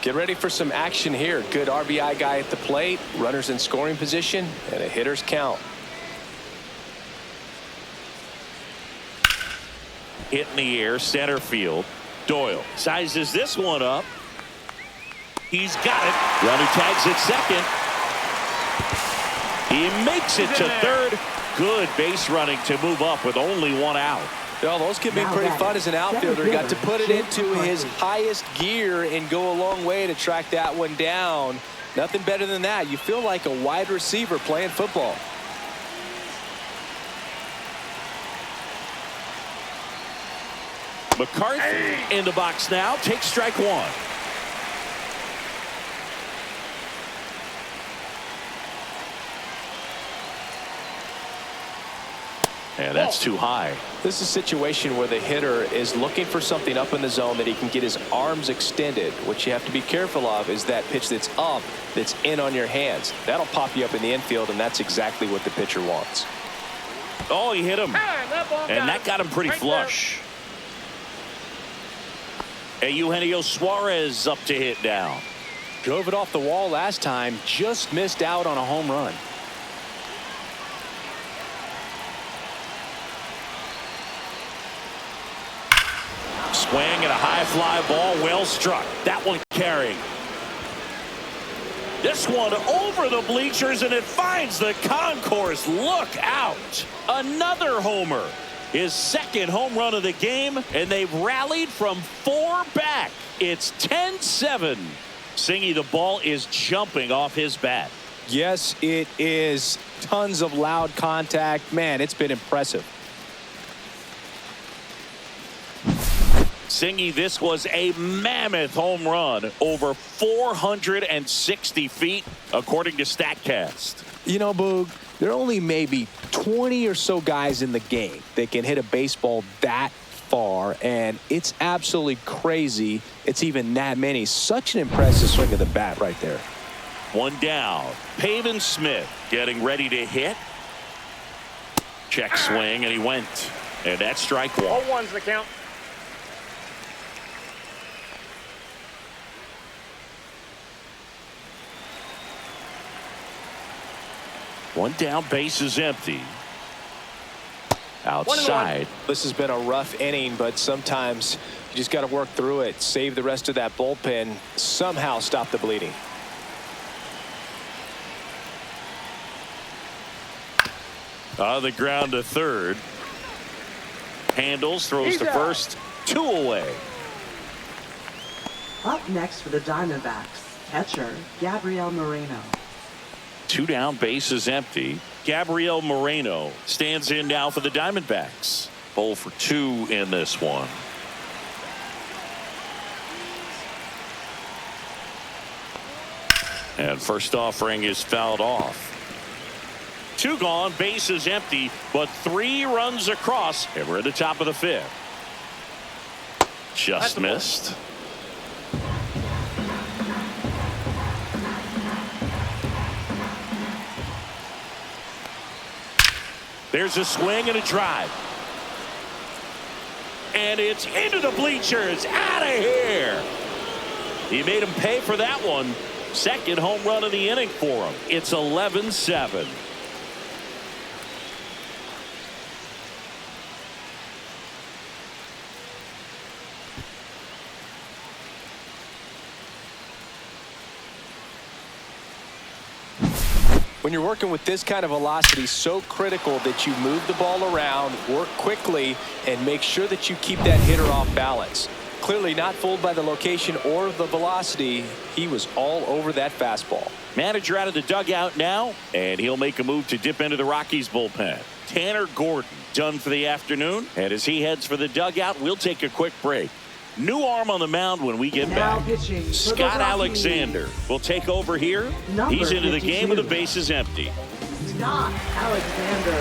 Get ready for some action here. Good RBI guy at the plate, runners in scoring position, and a hitter's count. Hit in the air, center field. Doyle sizes this one up. He's got it. Runner tags at second. He makes it to third. Good base running to move up with only one out. Well, those can be Now pretty batting, fun as an outfielder. He got to put it Jake into his McCarthy. highest gear and go a long way to track that one down. Nothing better than that. You feel like a wide receiver playing football. McCarthy in the box now. Takes strike one. And that's too high. This is a situation where the hitter is looking for something up in the zone that he can get his arms extended. What you have to be careful of is that pitch that's up, that's in on your hands. That'll pop you up in the infield, and that's exactly what the pitcher wants. Oh, he hit him. And that got him pretty Right flush. And Eugenio Suarez up to hit now. Drove it off the wall last time, just missed out on a home run. Swing and a high fly ball, well struck. That one carrying. This one over the bleachers, and it finds the concourse. Look out. Another homer. His second home run of the game, and they've rallied from 4 back. It's 10-7. Singy, the ball is jumping off his bat. Yes, it is. Tons of loud contact. Man, it's been impressive. Singy, this was a mammoth home run over 460 feet, according to StatCast. You know, Boog, there are only maybe 20 or so guys in the game that can hit a baseball that far, and it's absolutely crazy it's even that many. Such an impressive swing of the bat right there. One down. Pavin Smith getting ready to hit. Check swing, and he went. And that's strike one. All one's the count. One down, base is empty. Outside. This has been a rough inning, but sometimes you just got to work through it, save the rest of that bullpen, somehow stop the bleeding. On the ground to third. Handles, throws to first. 2 away. Up next for the Diamondbacks, catcher Gabriel Moreno. 2 down, base is empty. Gabriel Moreno stands in now for the Diamondbacks. 0 for 2 in this one. And first offering is fouled off. 2 gone, bases empty, but 3 runs across, and we're at the top of the 5th. Just missed. There's a swing and a drive. And it's into the bleachers. Out of here. He made him pay for that one. Second home run of the inning for him. It's 11-7. When you're working with this kind of velocity, so critical that you move the ball around, work quickly, and make sure that you keep that hitter off balance. Clearly not fooled by the location or the velocity. He was all over that fastball. Manager out of the dugout now, and he'll make a move to dip into the Rockies bullpen. Tanner Gordon done for the afternoon, and as he heads for the dugout, we'll take a quick break. New arm on the mound when we get Now back. pitching for the Scott Rockies. Alexander will take over here. Number He's into the game 52. with the bases empty. Scott Alexander.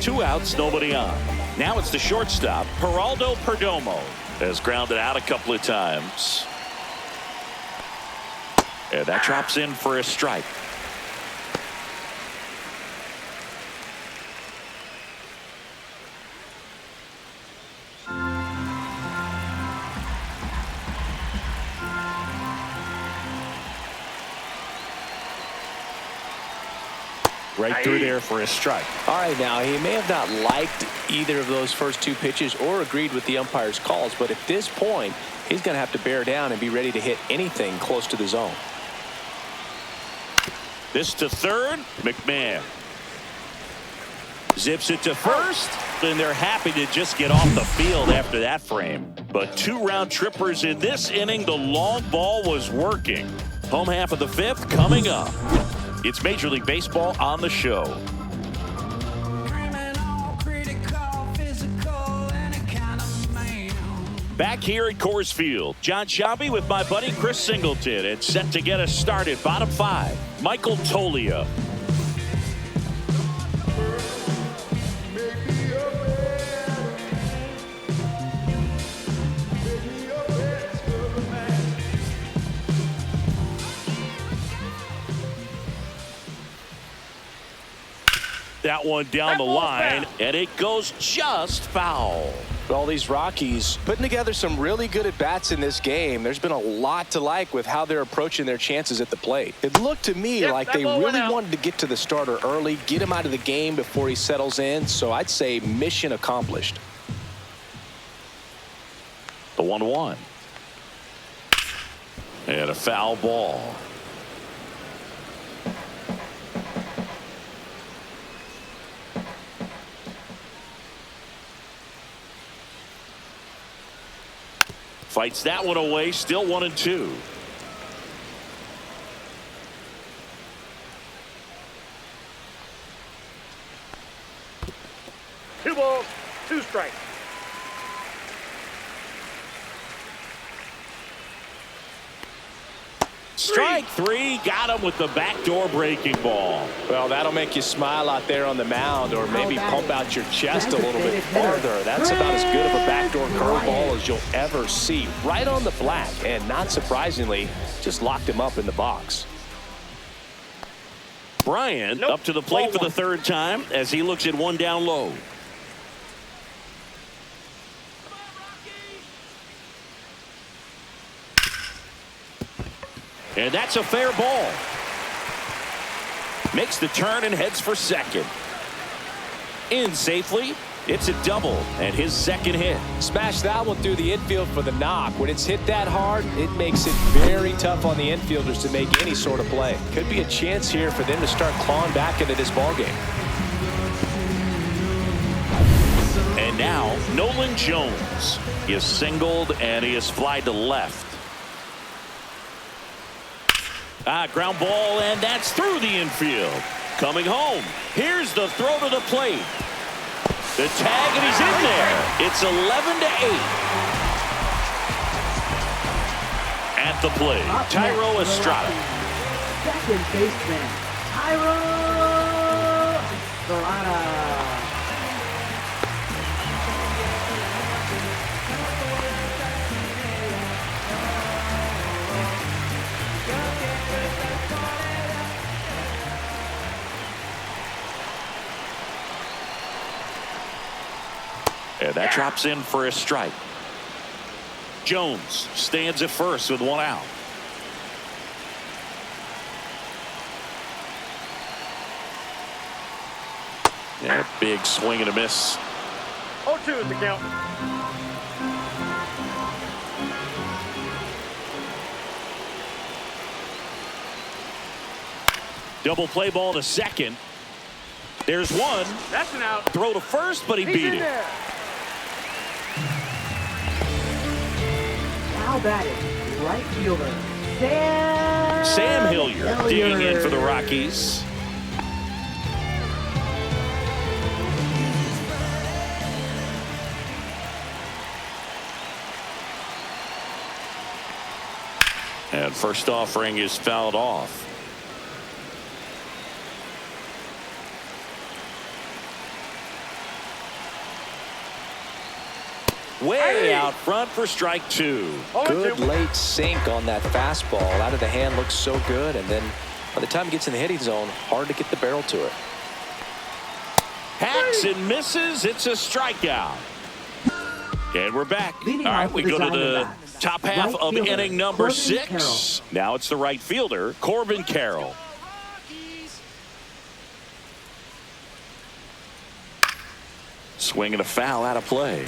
Two outs, nobody on. Now it's the shortstop, Geraldo Perdomo, has grounded out a couple of times. And that drops in for a strike. Right through there for a strike. All right, now he may have not liked either of those first 2 pitches or agreed with the umpire's calls, but at this point he's going to have to bear down and be ready to hit anything close to the zone. This to third, McMahon zips it to first, and they're happy to just get off the field after that frame. But 2 round trippers in this inning. The long ball was working. Home half of the 5th coming up. It's Major League Baseball on the show. Back here at Coors Field, John Sciambi with my buddy Chris Singleton, and set to get us started. Bottom 5, Michael Toglia. That one down the line, and it goes just foul. All these Rockies putting together some really good at-bats in this game. There's been a lot to like with how they're approaching their chances at the plate. It looked to me like they really wanted to get to the starter early, get him out of the game before he settles in. So I'd say mission accomplished. The 1-1. And a foul ball. Fights that one away, still 1-2. Two balls, 2 strikes. Strike 3, got him with the backdoor breaking ball. Well, that'll make you smile out there on the mound, or maybe pump out your chest a little bit farther. That's about as good of a backdoor curveball as you'll ever see. Right on the flat, and not surprisingly, just locked him up in the box. Bryant up to the plate for the 3rd time as he looks at one down low. And that's a fair ball. Makes the turn and heads for second. In safely. It's a double and his 2nd hit. Smash that one through the infield for the knock. When it's hit that hard, it makes it very tough on the infielders to make any sort of play. Could be a chance here for them to start clawing back into this ballgame. And now Nolan Jones. He is singled and he is flied to left. Ground ball, and that's through the infield. Coming home. Here's the throw to the plate. The tag, and he's in there. It's 11-8. At the plate, Thairo Estrada. Second baseman, Thairo Estrada. And that drops in for a strike. Jones stands at first with one out. Yeah, big swing and a miss. 0-2 is the count. Double play ball to second. There's one. That's an out. Throw to first, but he He's beat in it. there. Now batting, right fielder, Sam Hilliard digging in for the Rockies. And first offering is fouled off. Way out front for strike two. Good late sink on that fastball. Out of the hand, looks so good, and then by the time it gets in the hitting zone, hard to get the barrel to it. Hacks and misses. It's a strikeout. And we're back. All right, we go to the top half of inning number 6. Now it's the right fielder, Corbin Carroll. Swing and a foul out of play.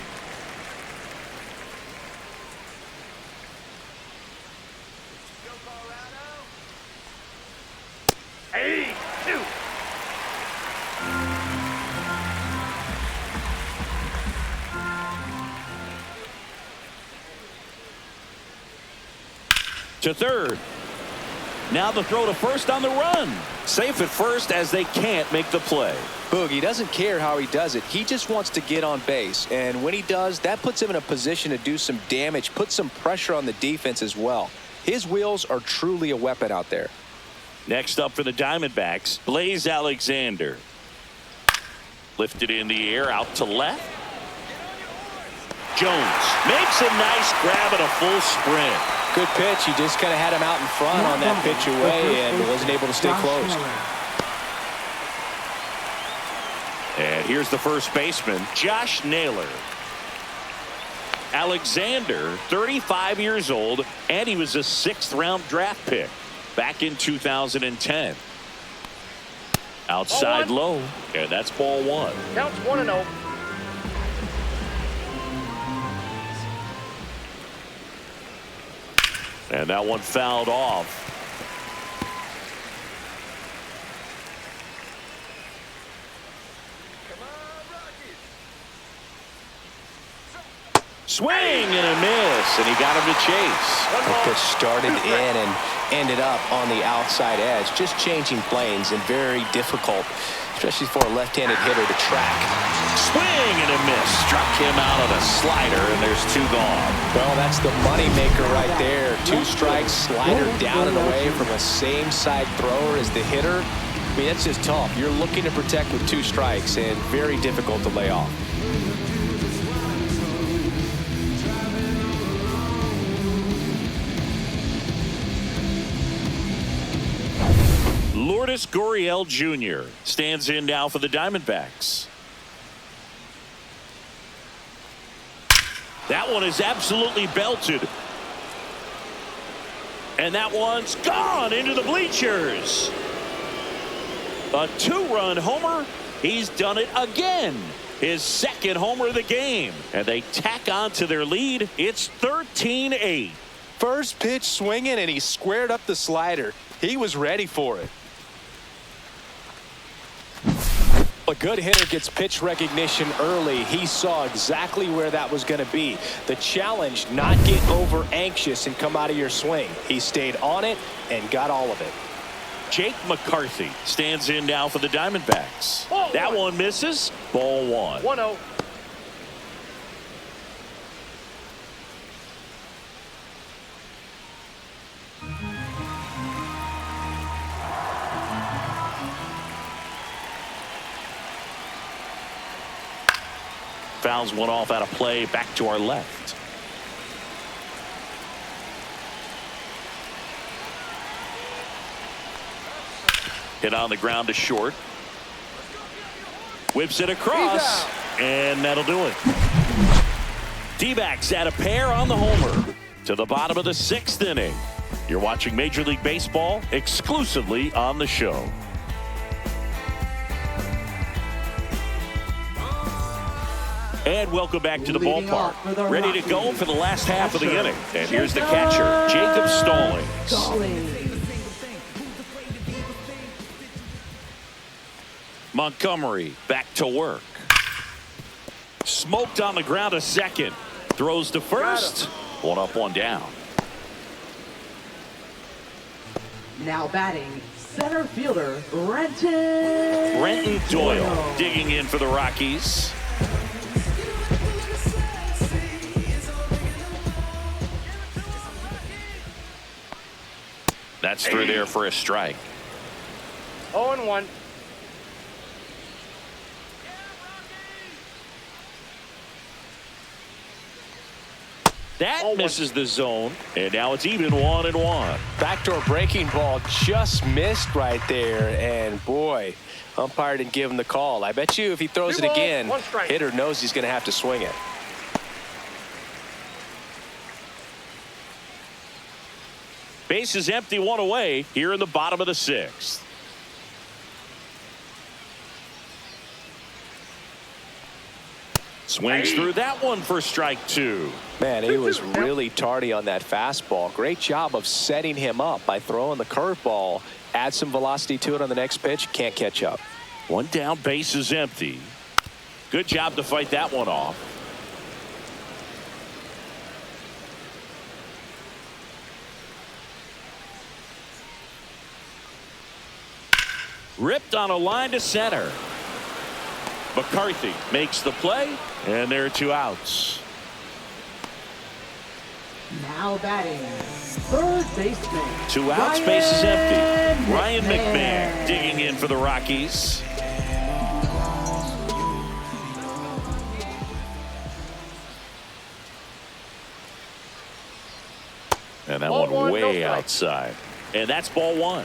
Hey, 2. To third. Now the throw to first on the run. Safe at first as they can't make the play. Boogie doesn't care how he does it. He just wants to get on base. And when he does, that puts him in a position to do some damage, put some pressure on the defense as well. His wheels are truly a weapon out there. Next up for the Diamondbacks, Blaze Alexander. Lifted in the air out to left. Jones makes a nice grab and a full sprint. Good pitch. He just kind of had him out in front on that pitch away and wasn't able to stay close. And here's the first baseman, Josh Naylor. Alexander, 35 years old, and he was a 6th-round draft pick back in 2010. Outside low, and that's ball 1. Counts 1-0. And that one fouled off. Swing and a miss, and he got him to chase. The pitch started in and ended up on the outside edge, just changing planes and very difficult, especially for a left-handed hitter to track. Swing and a miss, struck him out on a slider, and there's 2 gone. Well, that's the money maker right there. 2 strikes, slider down and away from a same side thrower as the hitter. I mean, that's just tough. You're looking to protect with 2 strikes and very difficult to lay off. Lourdes Gurriel Jr. stands in now for the Diamondbacks. That one is absolutely belted. And that one's gone into the bleachers. A 2-run homer. He's done it again. His 2nd homer of the game. And they tack on to their lead. It's 13-8. First pitch swinging, and he squared up the slider. He was ready for it. A good hitter gets pitch recognition early. He saw exactly where that was going to be. The challenge, not get over anxious and come out of your swing. He stayed on it and got all of it. Jake McCarthy stands in now for the Diamondbacks. Ball that one. one misses. Ball 1. 1-0. fouls one off out of play back to our left. Hit on the ground to short. Whips it across, and that'll do it. D-backs add a pair on the homer to the bottom of the 6th inning. You're watching Major League Baseball exclusively on the show. And welcome back to the ballpark. Ready to go for the last half of the inning. And here's the catcher, Jacob Stallings. Montgomery back to work. Smoked on the ground to second. Throws to first. One up, one down. Now batting, center fielder, Renton Doyle digging in for the Rockies. That's through there for a strike. 0-1. That misses the zone, and now it's even 1-1. Backdoor breaking ball just missed right there, and boy, umpire didn't give him the call. I bet you if he throws it again, hitter knows he's going to have to swing it. Base is empty, one away here in the bottom of the 6th. Swings through that one for strike 2. Man, he was really tardy on that fastball. Great job of setting him up by throwing the curveball. Add some velocity to it on the next pitch. Can't catch up. One down, base is empty. Good job to fight that one off. Ripped on a line to center. McCarthy makes the play, and there are 2 outs. Now batting, third baseman. 2 outs, base is empty. Ryan McMahon digging in for the Rockies. And that one way outside. And that's ball 1.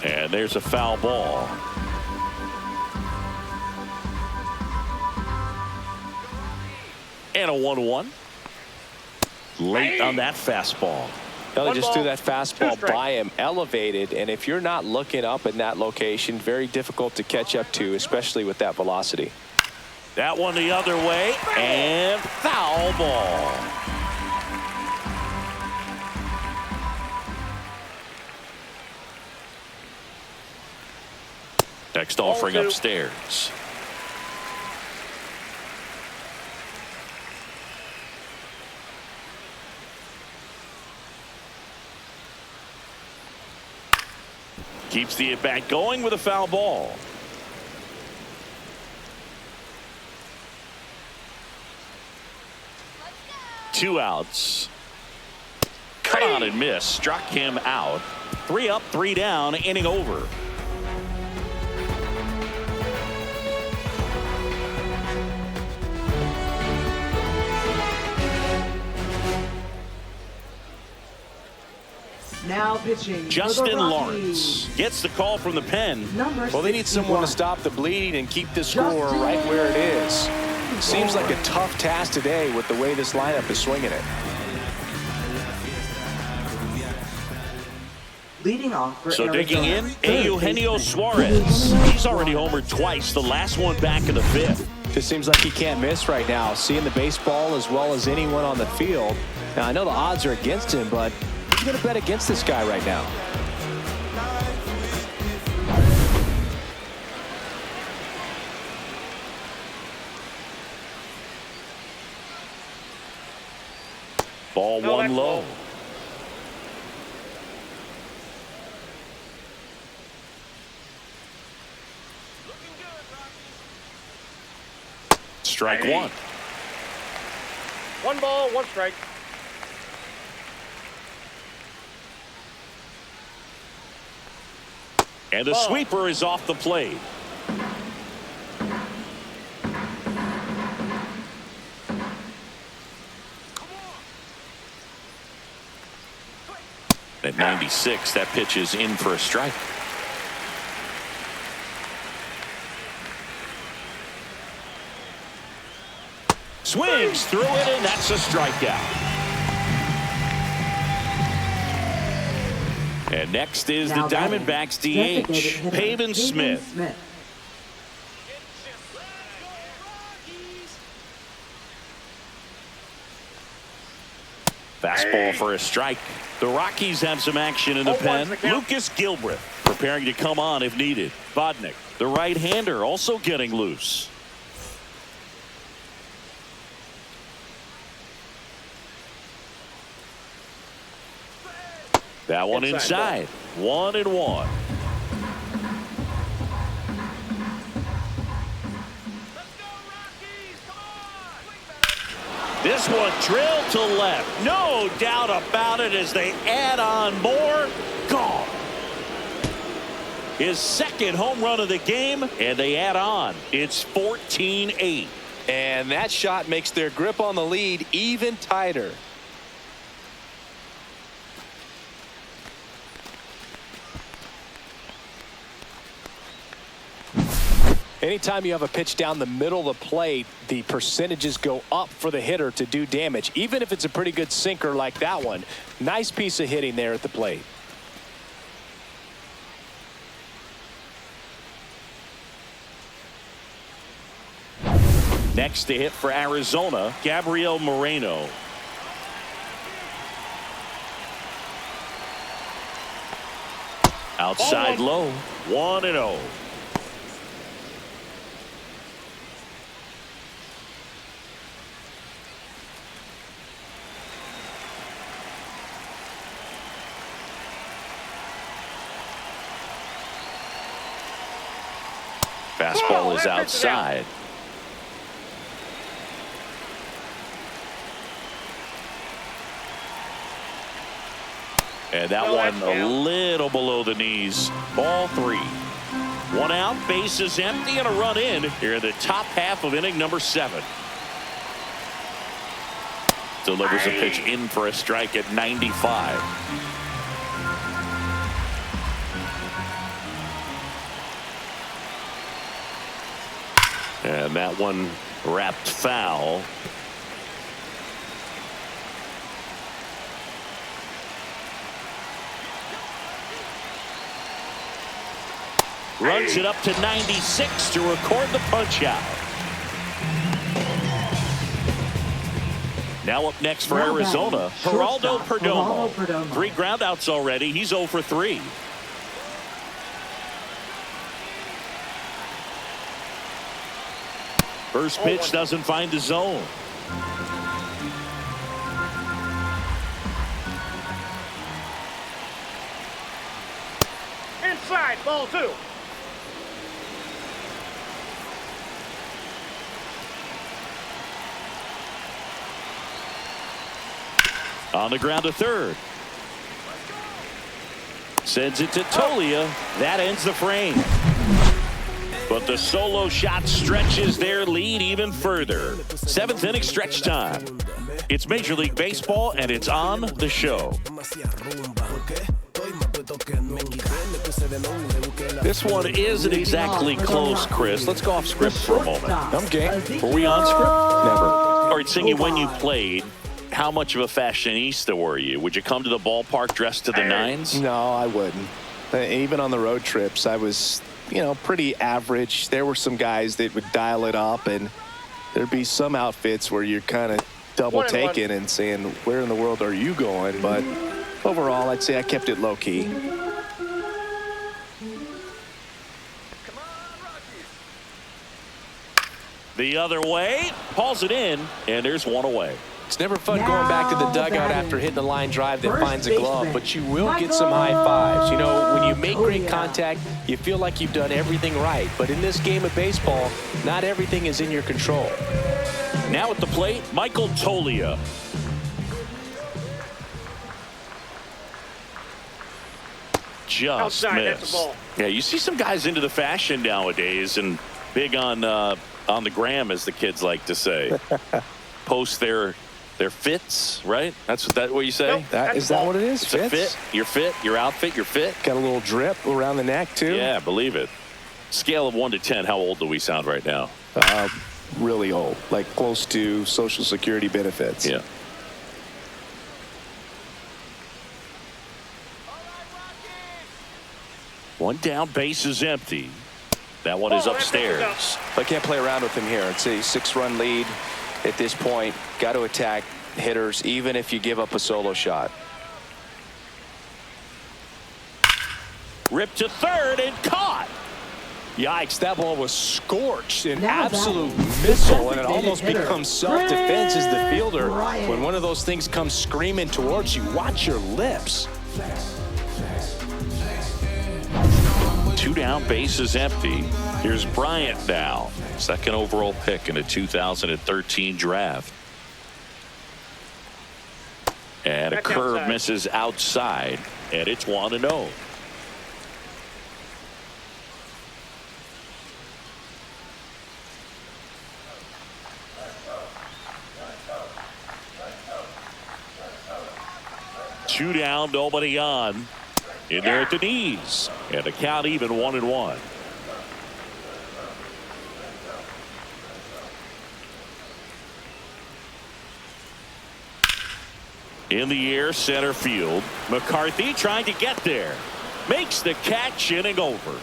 And there's a foul ball. And a 1-1. Late on that fastball. Well, he just threw that fastball by him, elevated, and if you're not looking up in that location, very difficult to catch up to, especially with that velocity. That one the other way, and foul ball. Next offering upstairs. Keeps the at-bat going with a foul ball. Two outs. Cut on and miss. Struck him out. 3 up, 3 down, inning over. Now pitching. Justin Lawrence gets the call from the pen. Well, they need someone to stop the bleeding and keep the score right where it is. Seems like a tough task today with the way this lineup is swinging it. Leading off for so Arizona, digging in, Eugenio Suarez. He's already homered twice, the last one back in the 5th. Just seems like he can't miss right now, seeing the baseball as well as anyone on the field. Now, I know the odds are against him, but who's going to bet against this guy right now? Ball one low. Strike one. 1 ball, 1 strike. And the sweeper is off the plate. At 96, that pitch is in for a strike. Swings through it, and that's a strikeout. And next is the Diamondbacks DH, Pavin Smith. Fastball for a strike. The Rockies have some action in the pen. Lucas Gilbreth preparing to come on if needed. Vodnik, the right-hander, also getting loose. That one inside. 1-1. This one drilled to left. No doubt about it as they add on more. Gone. His second home run of the game, and they add on. It's 14-8. And that shot makes their grip on the lead even tighter. Anytime you have a pitch down the middle of the plate, the percentages go up for the hitter to do damage, even if it's a pretty good sinker like that one. Nice piece of hitting there at the plate. Next to hit for Arizona, Gabriel Moreno. Outside low, 1-0. Fastball is outside. And that one a little below the knees. Ball 3. 1 out, base is empty, and a run in here in the top half of inning number 7. Delivers a pitch in for a strike at 95. And that one wrapped foul. Runs it up to 96 to record the punch out. Now up next for Arizona, Geraldo Perdomo. 3 groundouts already. He's 0 for 3. First pitch doesn't find the zone. Inside, ball 2. On the ground to third. Sends it to Tolia. That ends the frame. But the solo shot stretches their lead even further. 7th inning stretch time. It's Major League Baseball, and it's on the show. This one isn't exactly close, Chris. Let's go off script for a moment. I'm game. Were we on script? Never. All right, Singy, when you played, how much of a fashionista were you? Would you come to the ballpark dressed to the nines? No, I wouldn't. Even on the road trips, I was, pretty average. There were some guys that would dial it up, and there'd be some outfits where you're kind of double taking and saying, where in the world are you going? But overall, I'd say I kept it low key. The other way, hauls it in, and there's one away. It's never fun going back to the dugout after hitting a line drive that finds a glove, but you will get some high fives. When you make great contact, you feel like you've done everything right. But in this game of baseball, not everything is in your control. Now at the plate, Michael Tolia. just Outside, missed. that's a ball. Yeah, you see some guys into the fashion nowadays and big on the gram, as the kids like to say. Post their fits, right? That's what you say? Nope. Is that what it is? It's a fit. Your fit, your outfit, your fit. Got a little drip around the neck, too? Yeah, believe it. Scale of 1 to 10, how old do we sound right now? Really old, like close to Social Security benefits. Yeah. One down, base is empty. That one is upstairs. I can't play around with him here. It's a 6-run lead at this point. Got to attack hitters, even if you give up a solo shot. Ripped to third and caught. Yikes, that ball was scorched, an Now absolute batting, missile, and it designated almost hitter, becomes self-defense as the fielder. Bryant. When one of those things comes screaming towards you, watch your lips. 2 down, base is empty. Here's Bryant now. Second overall pick in the 2013 draft. And a Back curve outside. misses outside, and it's 1-0. Two down, nobody on. In there at the knees. And the count even 1-1. In the air, center field. McCarthy trying to get there. Makes the catch, inning over.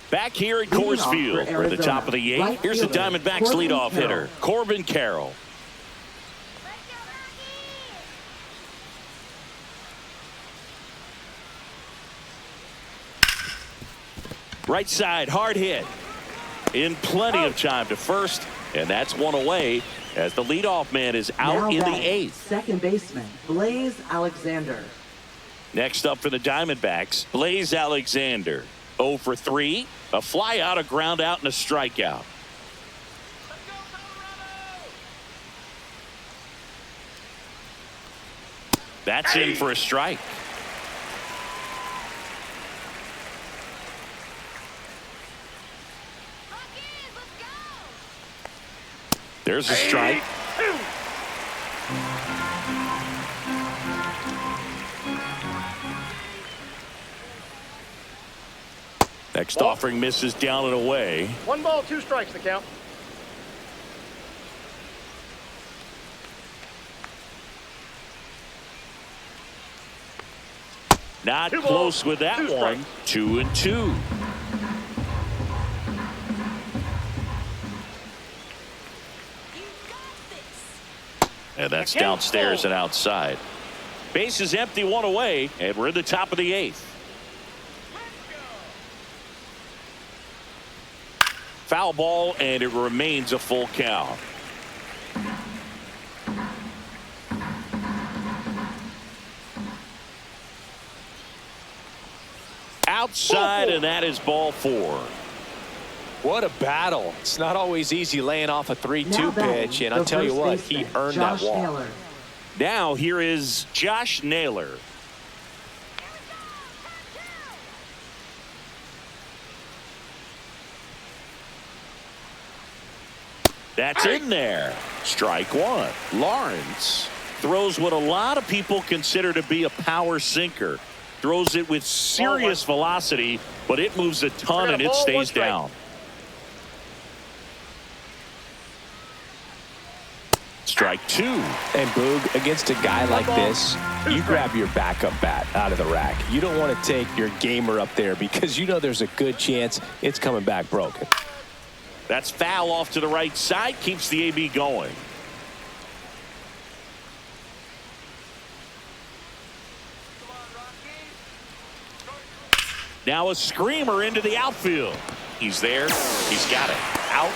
Back here at Coors off Field, for we're at the Arizona. top of the 8th. Right Here's the fielder, Diamondbacks Corbin leadoff Carroll. hitter, Corbin Carroll. Right side, hard hit. In plenty of time to first, and that's one away as the leadoff man is out Now in the batting, 8th. second baseman, Blaze Alexander. Next up for the Diamondbacks, Blaze Alexander. 0 for 3, a fly out, a ground out, and a strikeout. That's in for a strike. There's a strike. Next offering misses down and away. 1 ball, 2 strikes the count. Not 2 close balls, with that 2 one. strikes. 2-2. And that's downstairs and outside. Base is empty, 1 away, and we're in the top of the 8th. Foul ball, and it remains a full count. Outside, and that is ball 4. What a battle. It's not always easy laying off a 3-2 Now batting, pitch, and the I'll tell you first what, he baseman, earned Josh that walk. Naylor. Now here is Josh Naylor. That's in there. Strike 1. Lawrence throws what a lot of people consider to be a power sinker. Throws it with serious velocity, but it moves a ton and it stays down. Strike 2. And Boog, against a guy like this, you grab your backup bat out of the rack. You don't want to take your gamer up there because you know there's a good chance it's coming back broken. That's foul off to the right side, keeps the AB going. Now a screamer into the outfield. He's there. He's got it. Out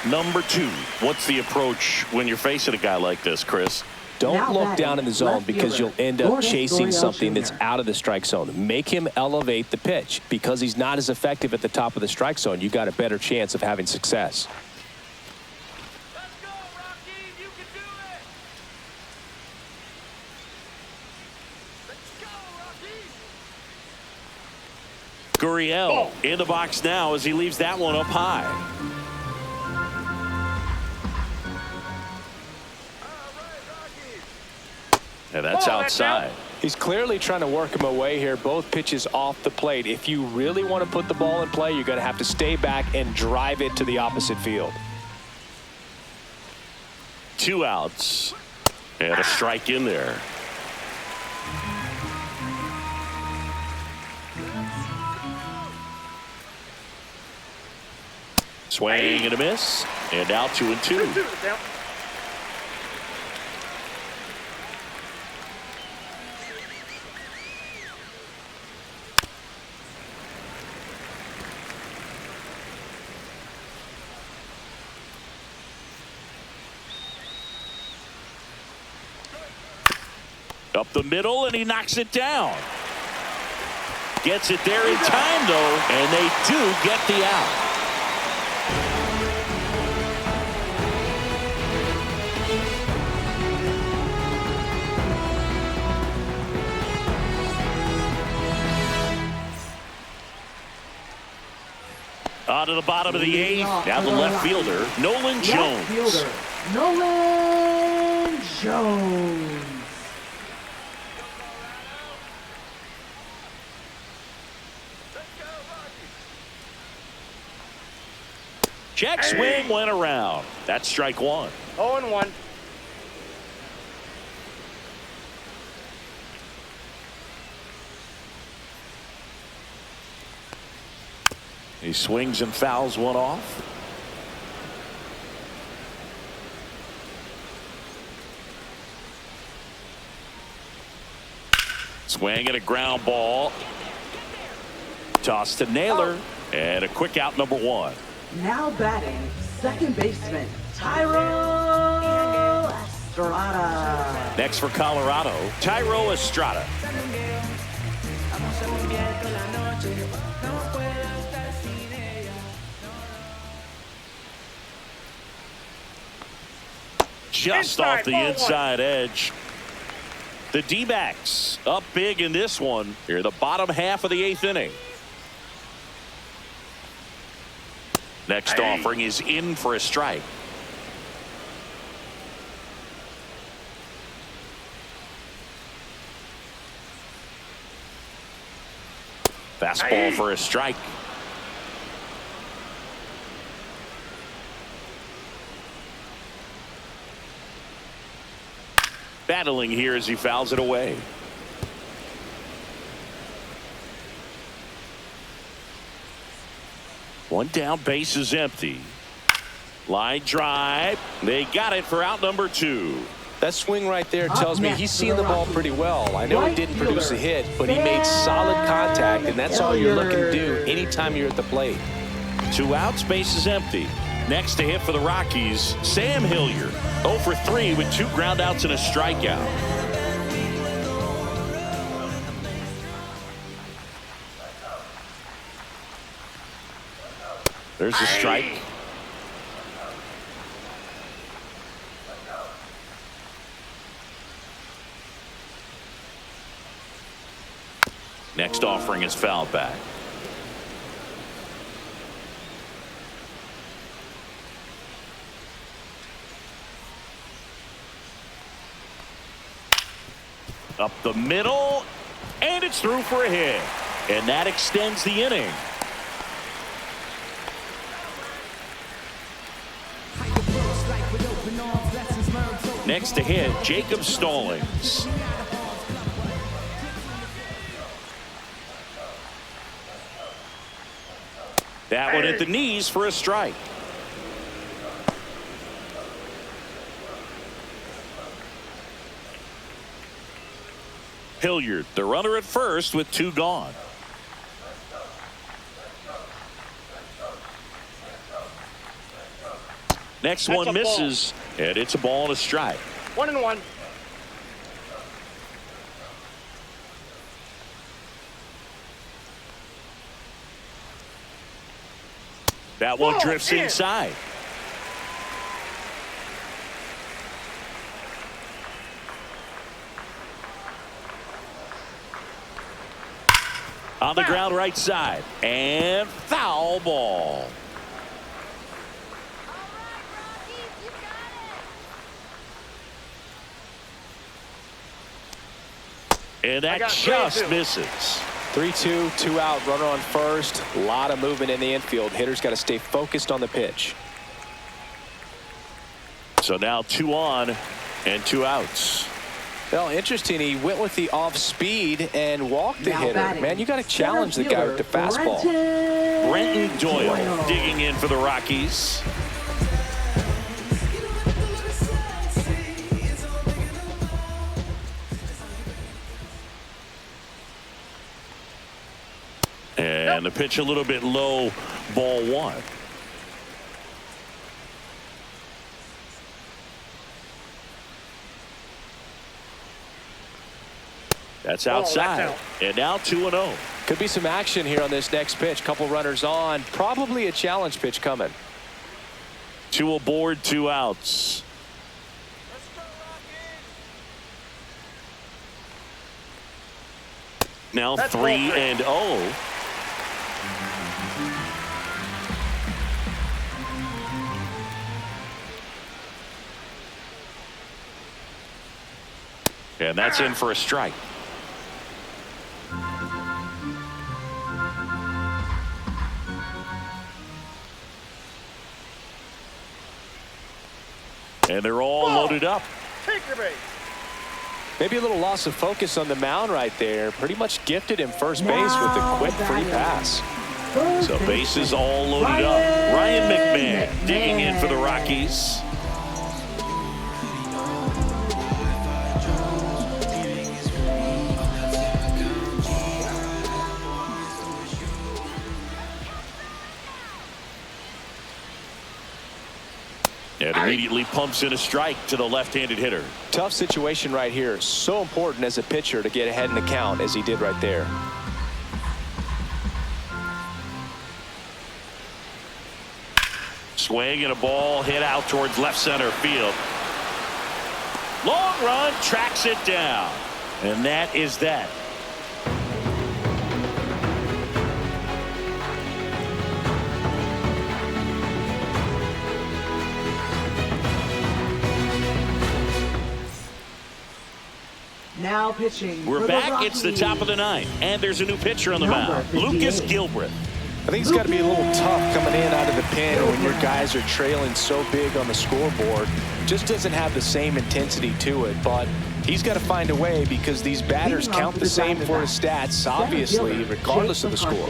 number 2. What's the approach when you're facing a guy like this, Chris? Don't Now look batting, down in the zone left because fielder, you'll end up Lourdes chasing Gurriel something that's Jr. out of the strike zone. Make him elevate the pitch. Because he's not as effective at the top of the strike zone, you got a better chance of having success. Let's go, Rockies. You can do it. Let's go, Rockies. Gurriel in the box now as he leaves that one up high. And that's outside. He's clearly trying to work him away here. Both pitches off the plate. If you really want to put the ball in play, you're going to have to stay back and drive it to the opposite field. 2 outs. And a strike in there. Swing and a miss. And now 2-2. 2-2 the count. Up the middle, and he knocks it down. Gets it there in time, though, and they do get the out. On to the bottom of the 8th. Now the left fielder, Nolan Jones. Left fielder, Nolan Jones. Check swing went around. That's strike 1. 0-1. He swings and fouls one off. Swing and a ground ball. Toss to Naylor. And a quick out, number 1. Now batting, second baseman, Tyro Estrada. Next for Colorado, Tyro Estrada. Just off the inside edge. The D-backs up big in this one. Here, the bottom half of the 8th inning. Next offering is in for a strike. Fastball for a strike. Battling here as he fouls it away. One down, base is empty. Line drive. They got it for out number 2. That swing right there tells me he's seeing the ball pretty well. I know he didn't produce a hit, but he made solid contact, and that's all you're looking to do anytime you're at the plate. 2 outs, base is empty. Next to hit for the Rockies, Sam Hilliard. 0 for 3 with 2 groundouts and a strikeout. There's a strike. Next offering is fouled back. Up the middle, and it's through for a hit. And that extends the inning. Next to hit, Jacob Stallings. That one at the knees for a strike. Hilliard, the runner at first with 2 gone. Next one misses, and it's a ball and a strike. 1-1. That one drifts inside. On the ground right side. And foul ball. And that just misses. 3-2, 2 out, runner on first. A lot of movement in the infield. Hitter's got to stay focused on the pitch. So now 2 on and 2 outs. Well, interesting. He went with the off speed and walked the hitter. Man, you got to challenge the guy with the fastball. Brenton Doyle digging in for the Rockies. And the pitch a little bit low, ball 1. That's outside. That's out. And now 2-0. Could be some action here on this next pitch. Couple runners on. Probably a challenge pitch coming. 2 aboard, 2 outs. Let's go, Rockies. Now That's 3-0. And that's in for a strike. And they're all loaded up. Take your base. Maybe a little loss of focus on the mound right there. Pretty much gifted him first base with a quick free pass. So bases all loaded up. Ryan McMahon digging in for the Rockies. And immediately pumps in a strike to the left-handed hitter. Tough situation right here. So important as a pitcher to get ahead in the count as he did right there. Swing and a ball hit out towards left center field. Long run, tracks it down. And that is that. Now pitching. We're for back. The It's the Rockies. top of the 9th. And there's a new pitcher on the mound. Lucas Gilbreth. I think it's got to be a little tough coming in out of the pen when your guys are trailing so big on the scoreboard. Just doesn't have the same intensity to it, but he's got to find a way because these batters count the same for his stats, obviously, regardless of the score.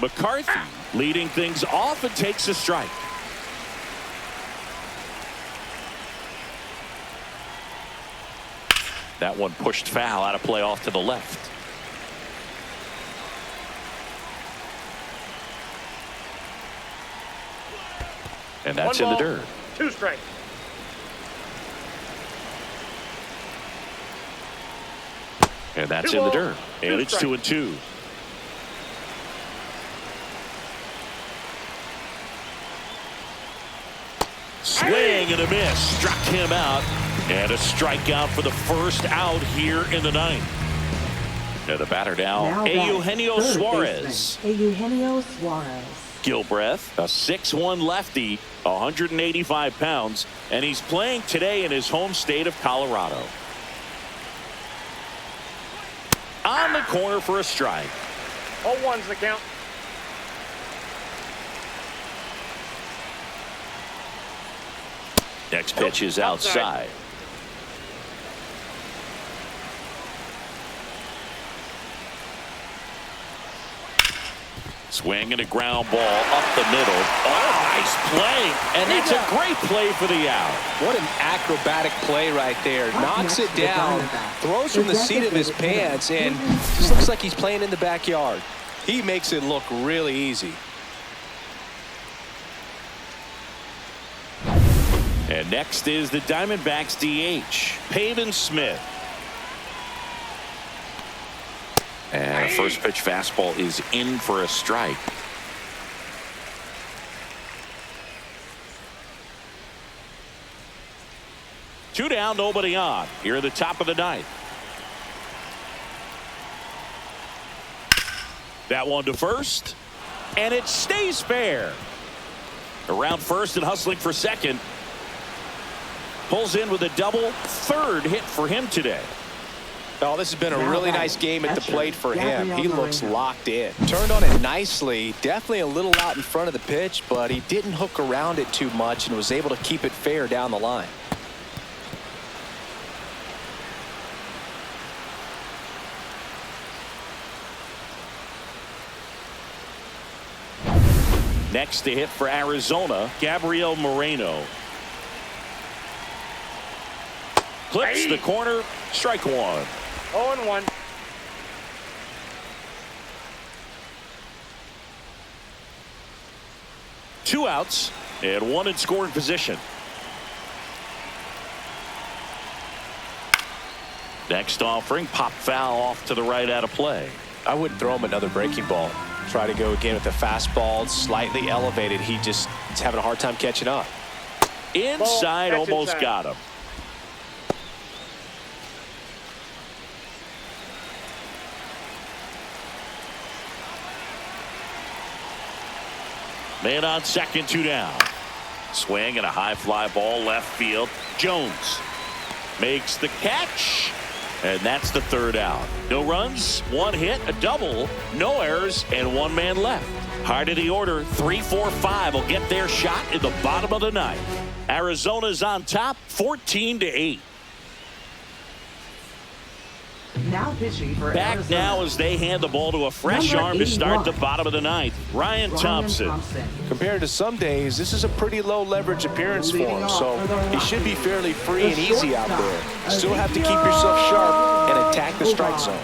McCarthy leading things off and takes a strike. That one pushed foul out of play off to the left. And that's in the dirt. 2 strikes. And that's 2 in the balls, dirt. 2 And it's strikes. 2-2. Swing and a miss. Struck him out. And a strikeout for the first out here in the 9th. And the batter now Eugenio Suarez. Eugenio Suarez. Gilbreth, a 6'1 lefty, 185 pounds, and he's playing today in his home state of Colorado. On the corner for a strike. 0-1's the count. Next pitch is outside. Swing and a ground ball up the middle. Oh, nice play. And that's a great play for the out. What an acrobatic play right there. Knocks it down, throws from the seat of his pants, and just looks like he's playing in the backyard. He makes it look really easy. And next is the Diamondbacks DH, Pavin Smith. And a first pitch fastball is in for a strike. Two down, nobody on. Here at the top of the ninth. That one to first. And it stays fair. Around first and hustling for second. Pulls in with a double. Third hit for him today. Oh, this has been a really nice game at the plate for him. He looks locked in. Turned on it nicely. Definitely a little out in front of the pitch, but he didn't hook around it too much and was able to keep it fair down the line. Next to hit for Arizona, Gabriel Moreno. Clips the corner, strike one. 0-1. Two outs and one in scoring position. Next offering, pop foul off to the right out of play. I wouldn't throw him another breaking ball. Try to go again with the fastball, slightly elevated. He's having a hard time catching up. Inside, Ball, almost inside. got him. Man on second, two down. Swing and a high fly ball left field. Jones makes the catch. And that's the third out. No runs, one hit, a double, no errors, and one man left. Heart of the order, 3, 4, 5 will get their shot in the bottom of the ninth. Arizona's on top, 14-8. Now pitching for Back Arizona. now as they hand the ball to a fresh Number arm to start 81. the bottom of the ninth. Ryan Thompson. Compared to some days, this is a pretty low leverage appearance for him, so he should be fairly free and easy out there. Still have to keep yourself sharp and attack the strike zone.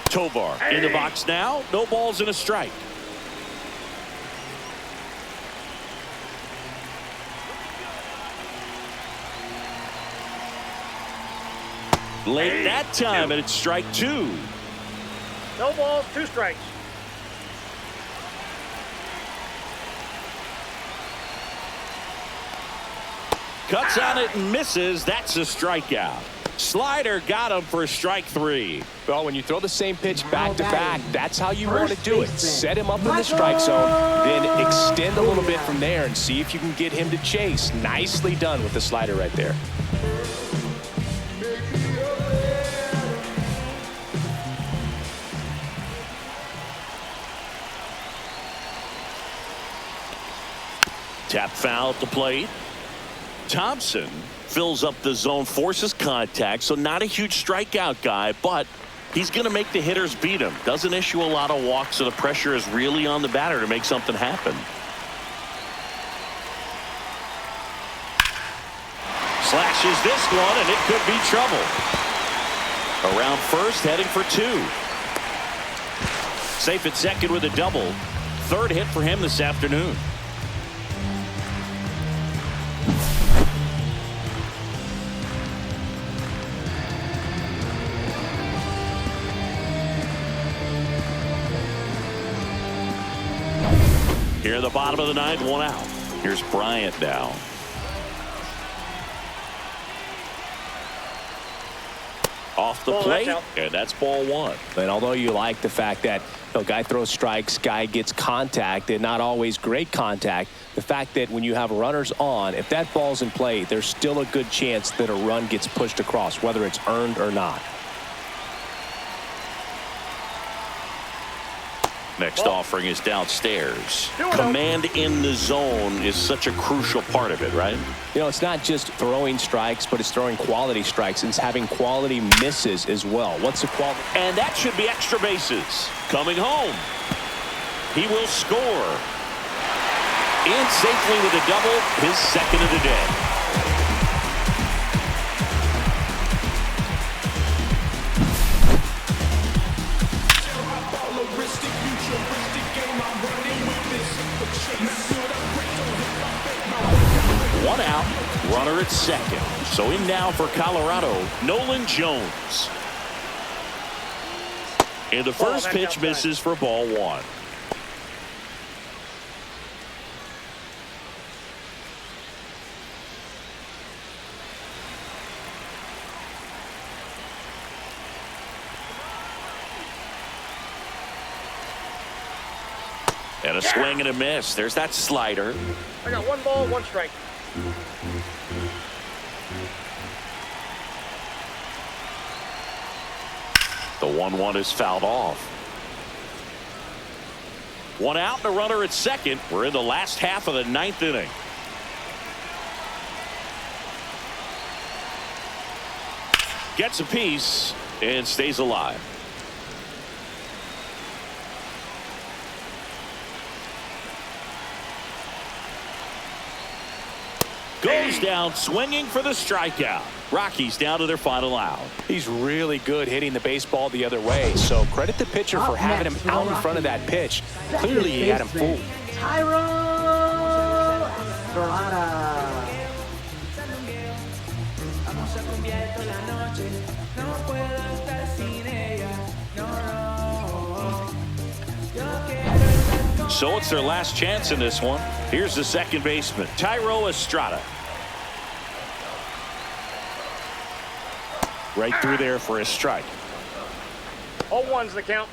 Tovar in the box now. No balls and a strike. Late that time, and it's strike two. No balls, 2 strikes. Cuts on it and misses. That's a strikeout. Slider got him for strike 3. Well, when you throw the same pitch back to back, that's how you want to do it. Set him up in the strike zone, then extend a little bit from there and see if you can get him to chase. Nicely done with the slider right there. Tap foul at the plate. Thompson fills up the zone, forces contact, so not a huge strikeout guy, but he's going to make the hitters beat him. Doesn't issue a lot of walks, so the pressure is really on the batter to make something happen. Slashes this one, and it could be trouble. Around first, heading for 2. Safe at second with a double. Third hit for him this afternoon. Here at the bottom of the ninth, 1 out. Here's Bryant now. Off the plate, and that's ball 1. And although you like the fact that guy throws strikes, guy gets contact, and not always great contact, the fact that when you have runners on, if that ball's in play, there's still a good chance that a run gets pushed across, whether it's earned or not. Next offering is downstairs. Command in the zone is such a crucial part of it, right? It's not just throwing strikes, but it's throwing quality strikes, and it's having quality misses as well. What's the quality? And that should be extra bases. Coming home. He will score. In safely with a double, his second of the day. One out, runner at second. So in now for Colorado, Nolan Jones. And the first pitch misses for ball 1. And a swing and a miss. There's that slider. I got 1 ball, 1 strike. The 1-1 is fouled off. 1 out and a runner at second. We're in the last half of the 9th inning. Gets a piece and stays alive. Goes down swinging for the strikeout. Rockies down to their final out. He's really good hitting the baseball the other way, so credit the pitcher for having him out in front of that pitch. Clearly he had him fooled. Tyro Estrada. So it's their last chance in this one. Here's the second baseman, Tyro Estrada. Right through there for a strike. 0-1's the count.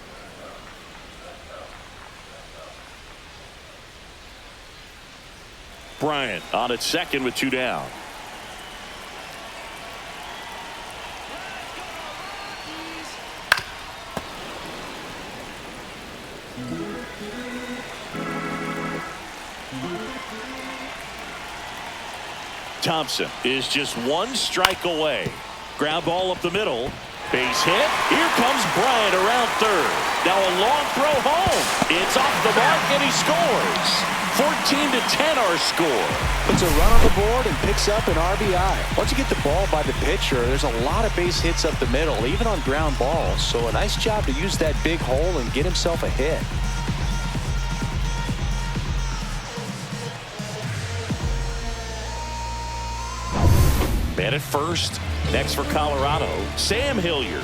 Bryant on at second with 2 down. Thompson is just 1 strike away. Ground ball up the middle. Base hit. Here comes Bryant around third. Now a long throw home. It's off the mark and he scores. 14-10 our score. Puts a run on the board and picks up an RBI. Once you get the ball by the pitcher, there's a lot of base hits up the middle, even on ground balls. So a nice job to use that big hole and get himself a hit. Man at first. Next for Colorado, Sam Hilliard.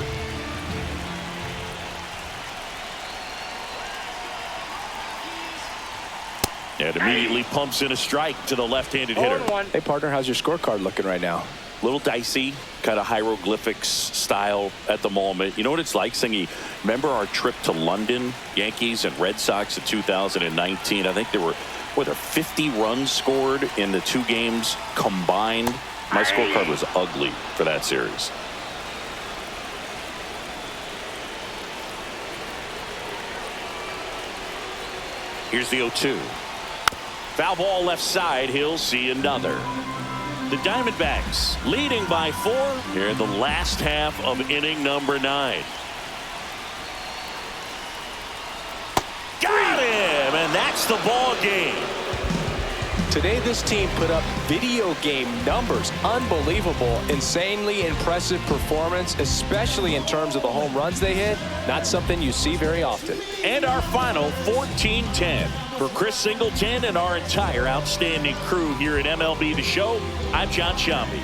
And immediately pumps in a strike to the left-handed hitter. 0-1. Hey, partner, how's your scorecard looking right now? Little dicey, kind of hieroglyphics style at the moment. You know what it's like, Singy? Remember our trip to London, Yankees and Red Sox in 2019? I think there were 50 runs scored in the 2 games combined. My scorecard was ugly for that series. Here's the 0-2. Foul ball left side. He'll see another. The Diamondbacks leading by 4 here in the last half of inning number 9. Got him, and that's the ball game. Today, this team put up video game numbers. Unbelievable, insanely impressive performance, especially in terms of the home runs they hit. Not something you see very often. And our final 14-10. For Chris Singleton and our entire outstanding crew here at MLB The Show, I'm John Shambi.